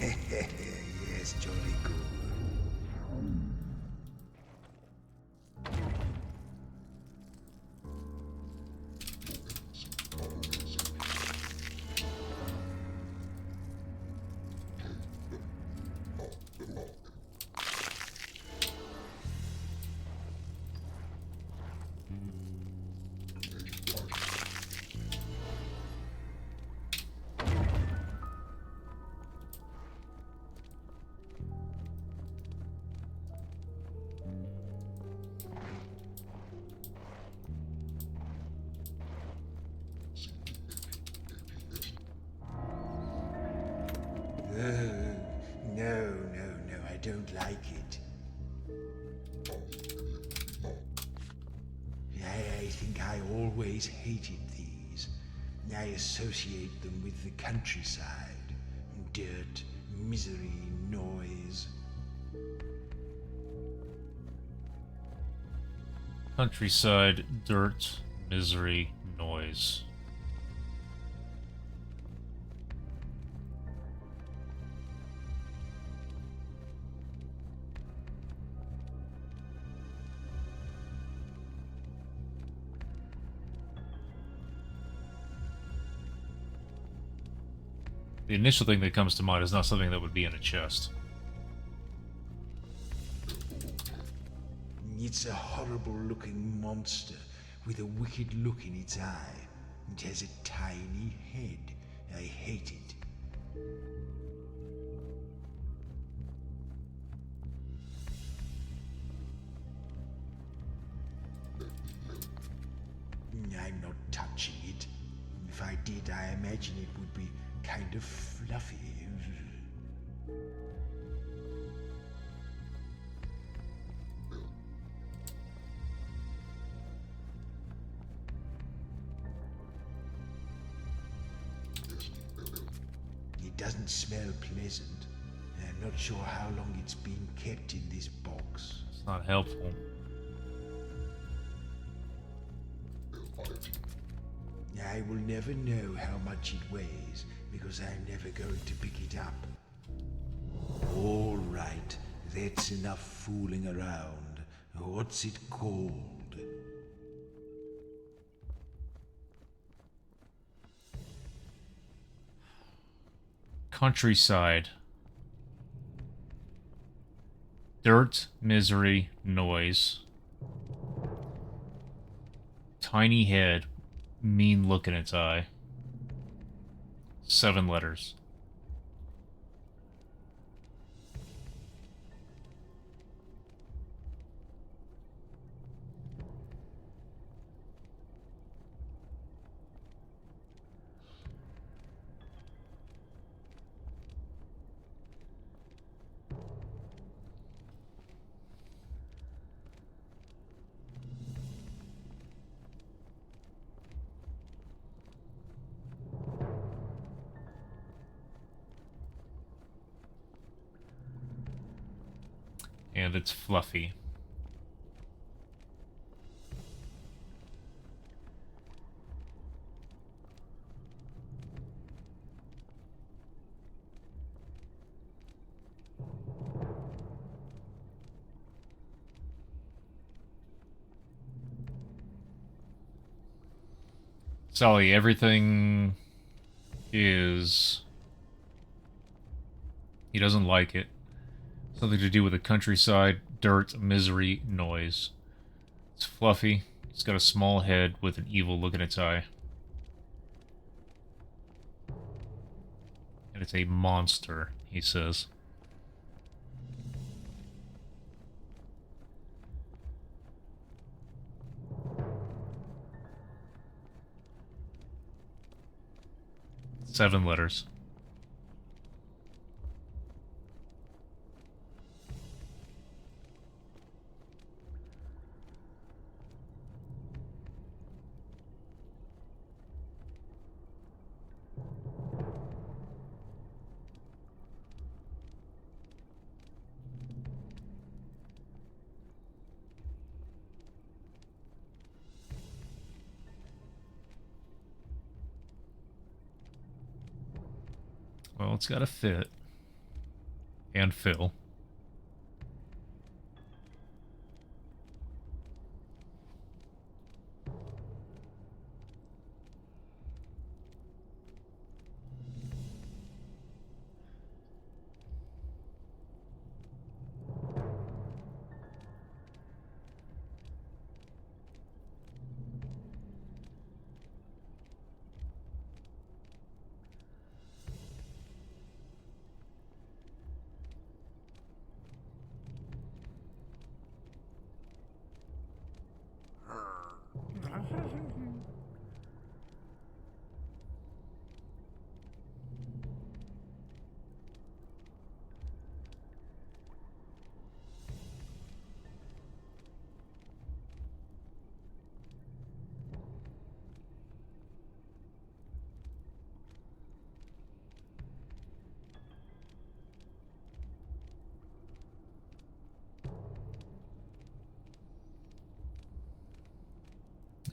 Yes, jolly good. No, I don't like it. I think I always hated these. I associate them with the countryside. Dirt, misery, noise. Countryside, dirt, misery, noise. The initial thing that comes to mind is not something that would be in a chest. It's a horrible-looking monster with a wicked look in its eye. It has a tiny head. I hate it. I'm not touching it. If I did, I imagine it would be kind of fluffy. It doesn't smell pleasant. I'm not sure how long it's been kept in this box. It's not helpful. I will never know how much it weighs because I'm never going to pick it up. All right, that's enough fooling around. What's it called? Countryside. Dirt, misery, noise. Tiny head, mean look in its eye. 7 letters. And it's fluffy. Sally, everything is He doesn't like it. Something to do with the countryside, dirt, misery, noise. It's fluffy. It's got a small head with an evil look in its eye. And it's a monster, he says. Seven letters. Well, it's gotta fit. And fill.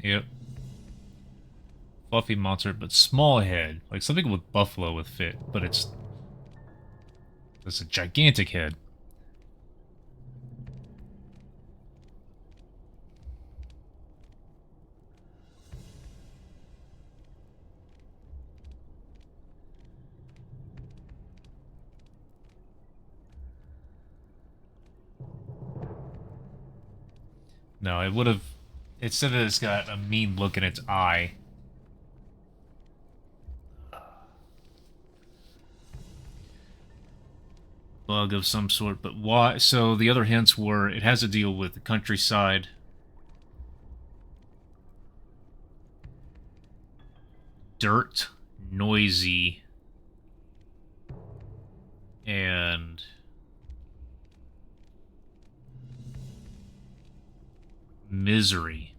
Yep. Fluffy monster, but small head. Like something with buffalo would fit, but it's a gigantic head. No, it would have... It said that it's got a mean look in its eye. Bug of some sort, but why? So the other hints were it has to deal with the countryside, dirt, noisy, and misery.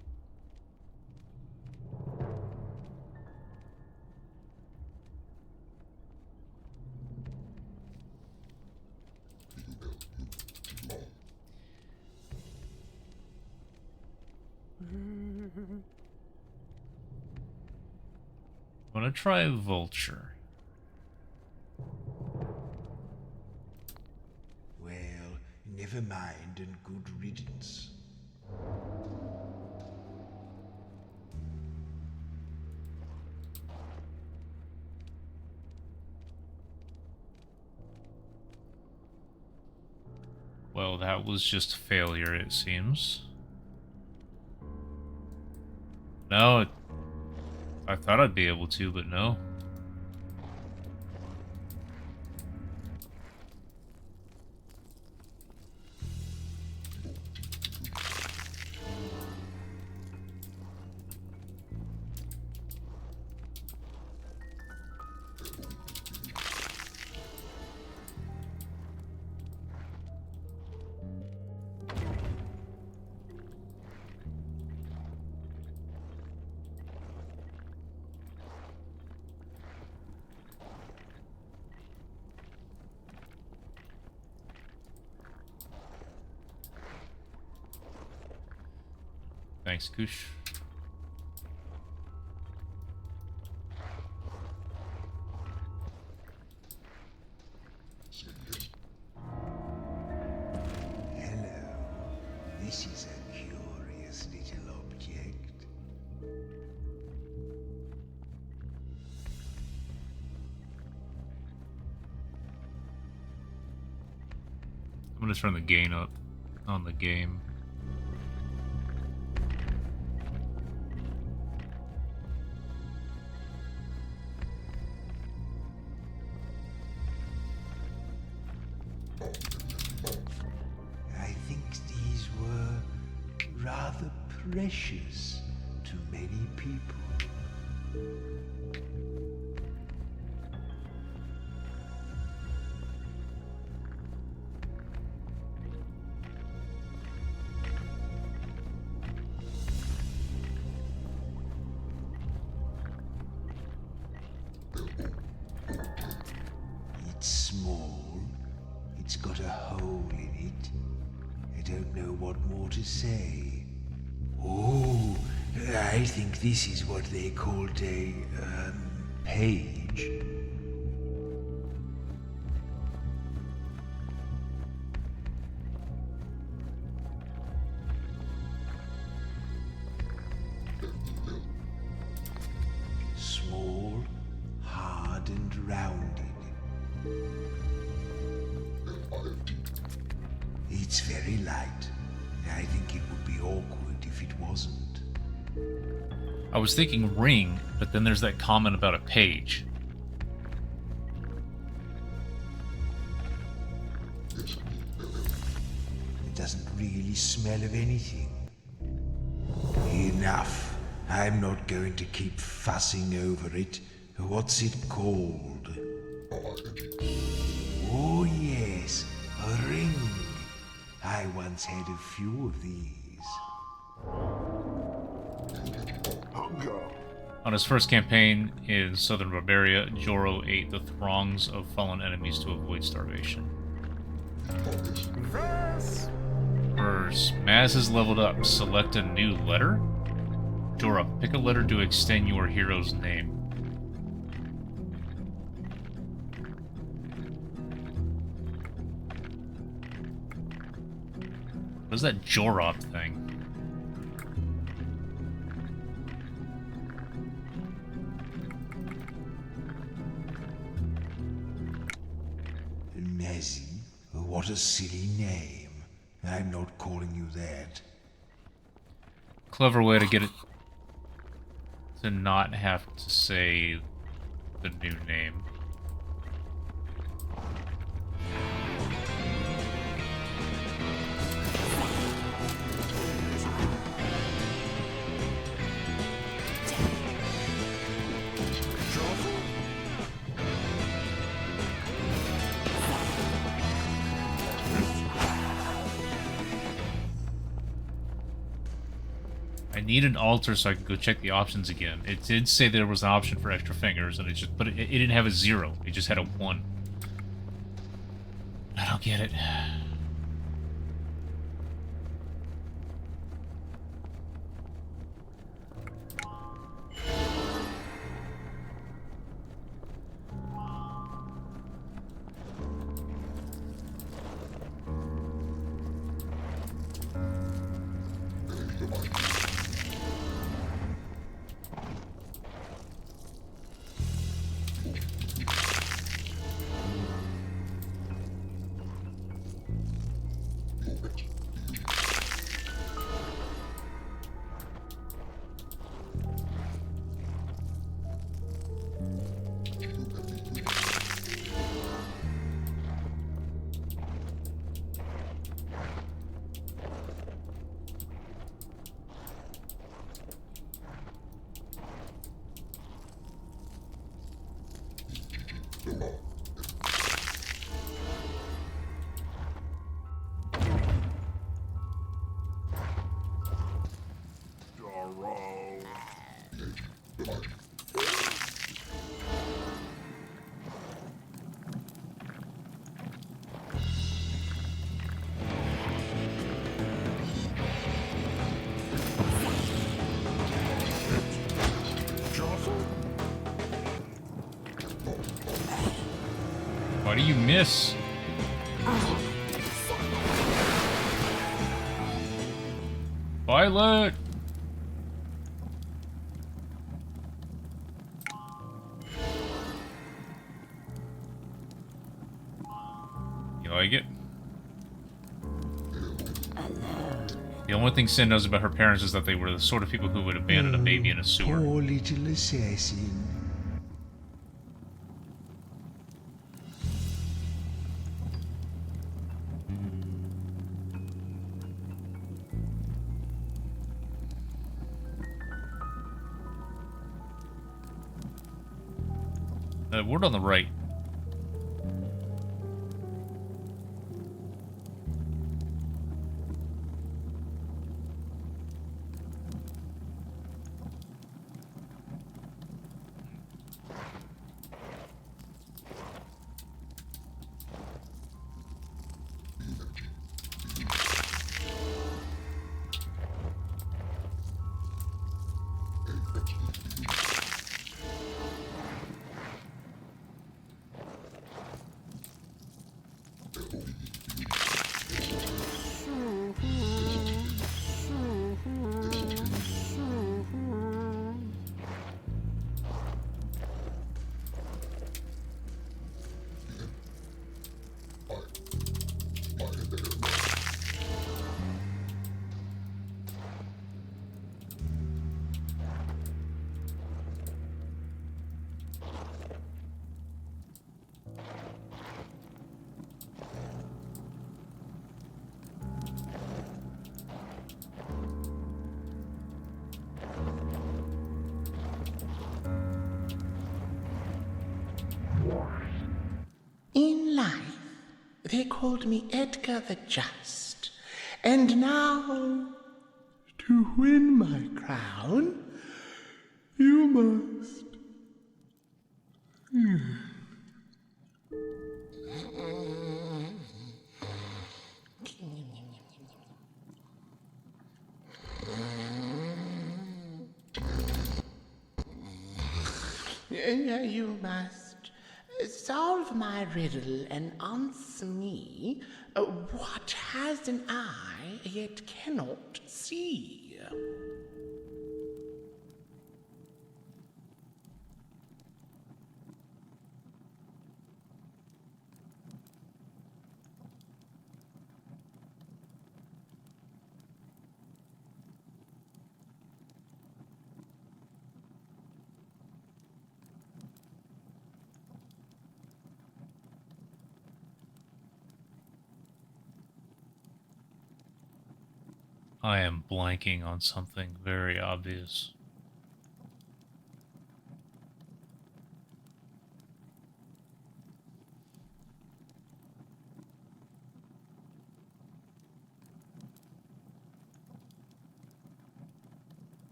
I'm gonna try a vulture. Well, never mind and good riddance. Well, that was just failure, it seems. No, I thought I'd be able to, but no. Thanks, Koosh. Hello. This is a curious little object. I'm gonna turn the gain up on the game. I think these were rather precious to many people. It's small. It's got a hole in it. I don't know what more to say. Oh, I think this is what they called a, page. Small, hard and rounded. It's very light. I think it would be awkward if it wasn't. I was thinking ring, but then there's that comment about a page. It doesn't really smell of anything. Enough. I'm not going to keep fussing over it. What's it called? Oh yes, a ring. I once had a few of these. On his first campaign in southern Barbaria, Joro ate the throngs of fallen enemies to avoid starvation. Verse. Maz has leveled up. Select a new letter. Joro, pick a letter to extend your hero's name. What is that Jorop thing? Mazzy? What a silly name. I'm not calling you that. Clever way to get it to not have to say the new name. I need an altar so I can go check the options again. It did say there was an option for extra fingers, and it just, but it didn't have a 0. It just had a 1. I don't get it. Why do you miss? Violet! You like it? The only thing Sin knows about her parents is that they were the sort of people who would abandon a baby in a sewer. Poor little assassin. Word on the right. In life, they called me Edgar the Just, and now, to win my crown, you must... You must solve my riddle and answer me what has an eye yet cannot see. I am blanking on something very obvious.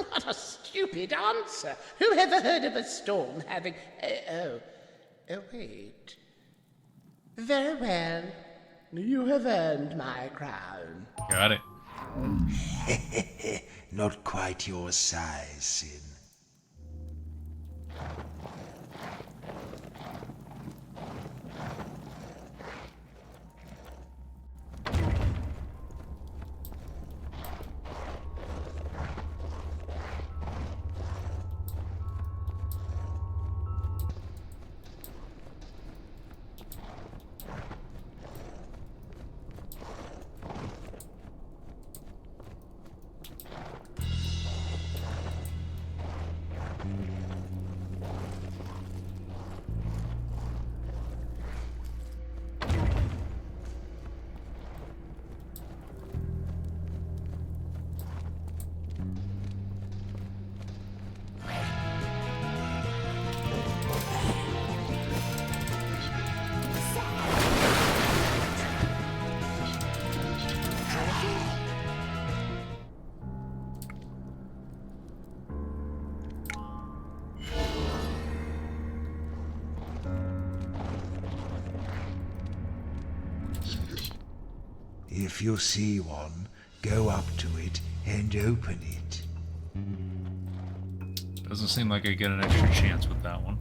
What a stupid answer! Who ever heard of a storm having... wait. Very well. You have earned my crown. Got it. Not quite your size, Sin. If you see one, go up to it and open it. Doesn't seem like I get an extra chance with that one.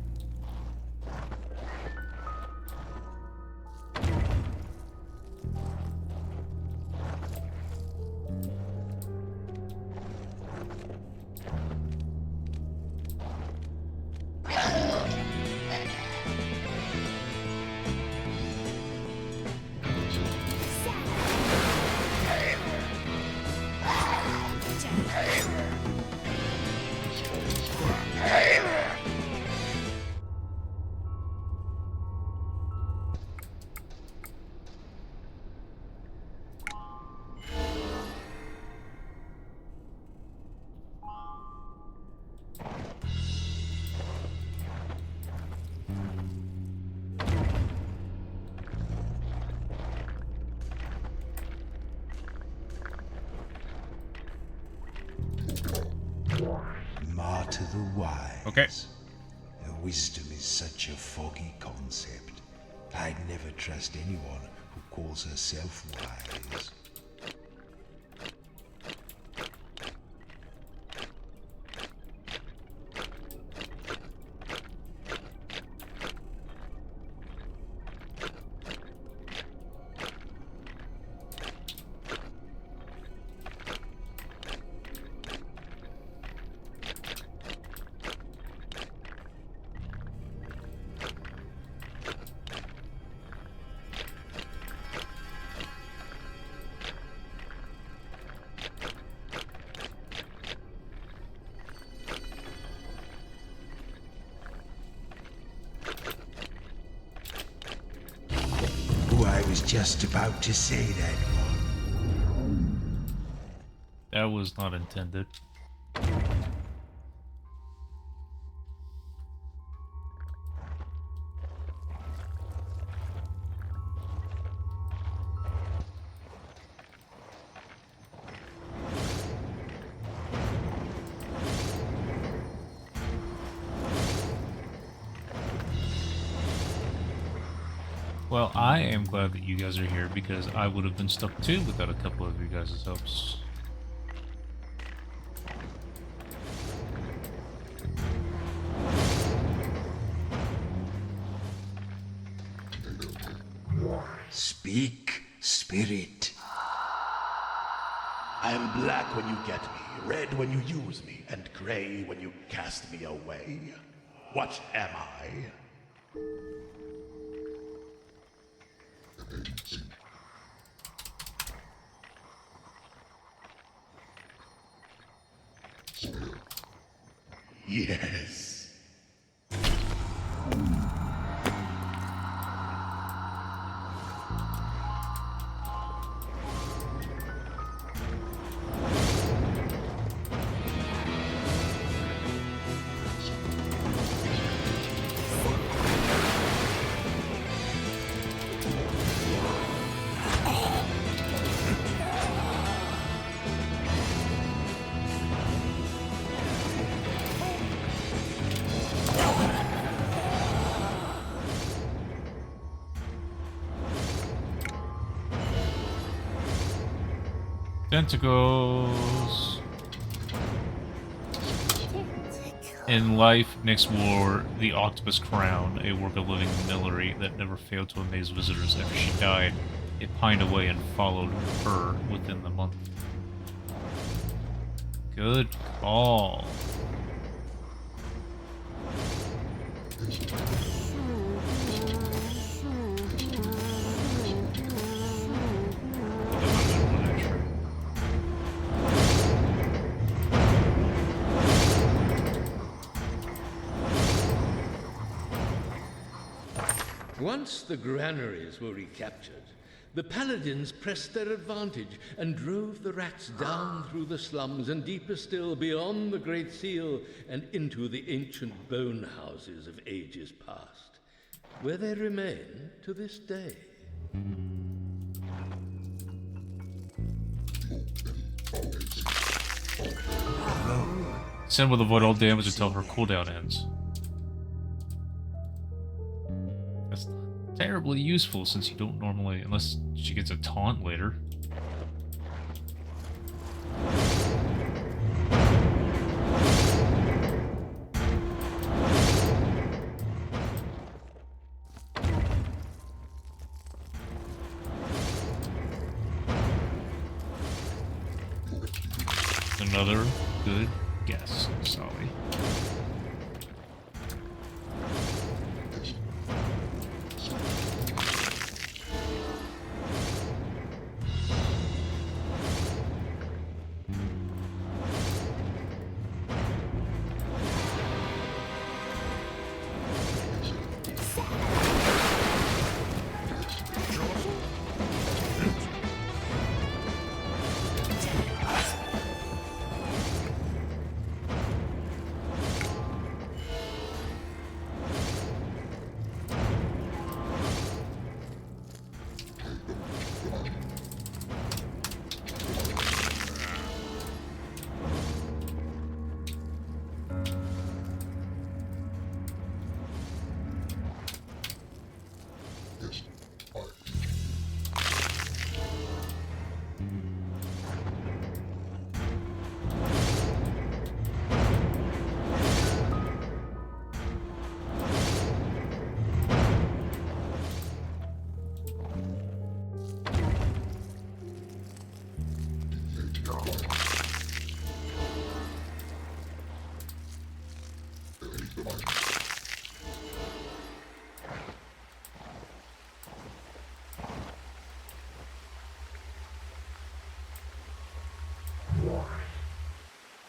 Okay. Wisdom is such a foggy concept. I'd never trust anyone who calls herself wise. I was just about to say that one. That was not intended. Well, I am glad that you guys are here because I would have been stuck too without a couple of you guys' helps. Speak, spirit. I am black when you get me, red when you use me, and gray when you cast me away. What am I? Yes. Tentacles. In life, Nyx wore the octopus crown, a work of living millinery that never failed to amaze visitors. After she died, it pined away and followed her within the month. Good call. Once the granaries were recaptured, the paladins pressed their advantage and drove the rats down through the slums and deeper still beyond the Great Seal and into the ancient bone houses of ages past, where they remain to this day. Send will avoid all damage until her cooldown ends. That's not terribly useful since you don't normally, unless she gets a taunt later. Another good guess, Solly.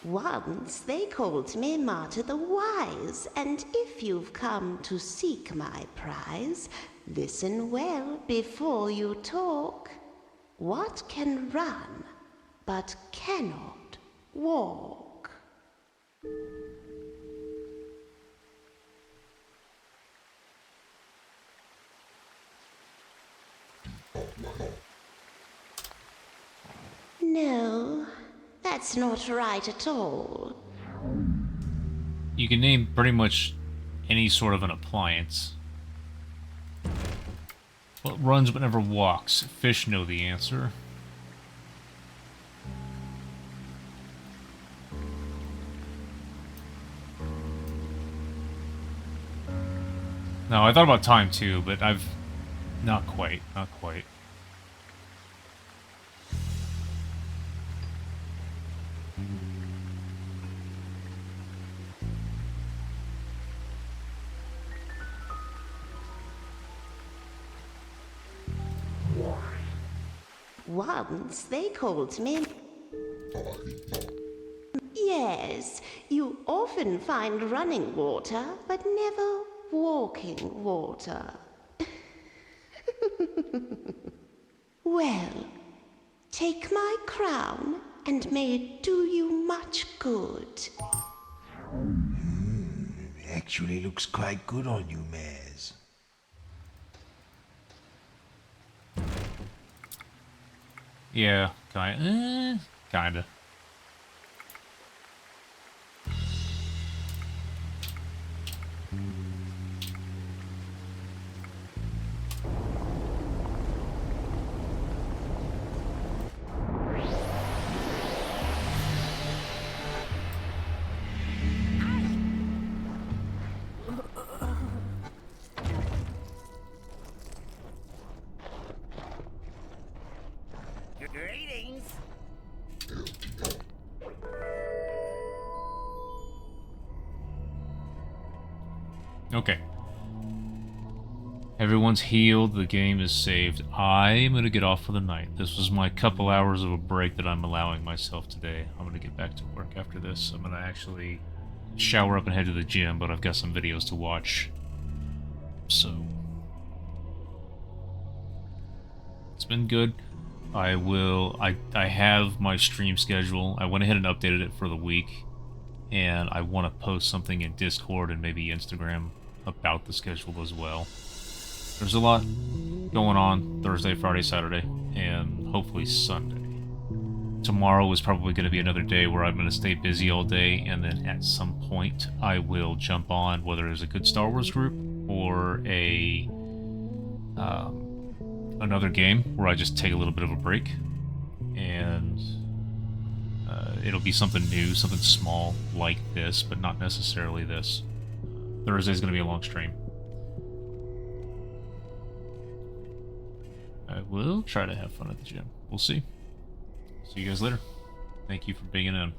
Once they called me Martyr the Wise, and if you've come to seek my prize, listen well before you talk. What can run, but cannot walk? No, that's not right at all. You can name pretty much any sort of an appliance. What runs but never walks? Fish know the answer. No, I thought about time too, but I've... Not quite, not quite. Once they called me... Yes, you often find running water, but never walking water. Well, take my crown, and may it do you much good. Actually looks quite good on you, Mares. Yeah, kinda. Greetings. Okay. Everyone's healed, the game is saved. I'm gonna get off for the night. This was my couple hours of a break that I'm allowing myself today. I'm gonna get back to work after this. I'm gonna actually shower up and head to the gym, but I've got some videos to watch. So... It's been good. I have my stream schedule. I went ahead and updated it for the week. And I want to post something in Discord and maybe Instagram about the schedule as well. There's a lot going on Thursday, Friday, Saturday, and hopefully Sunday. Tomorrow is probably going to be another day where I'm going to stay busy all day, and then at some point I will jump on, whether it's a good Star Wars group or a another game where I just take a little bit of a break, and it'll be something new, something small like this, but not necessarily this. Thursday's going to be a long stream. I will try to have fun at the gym. We'll see. See you guys later. Thank you for being in.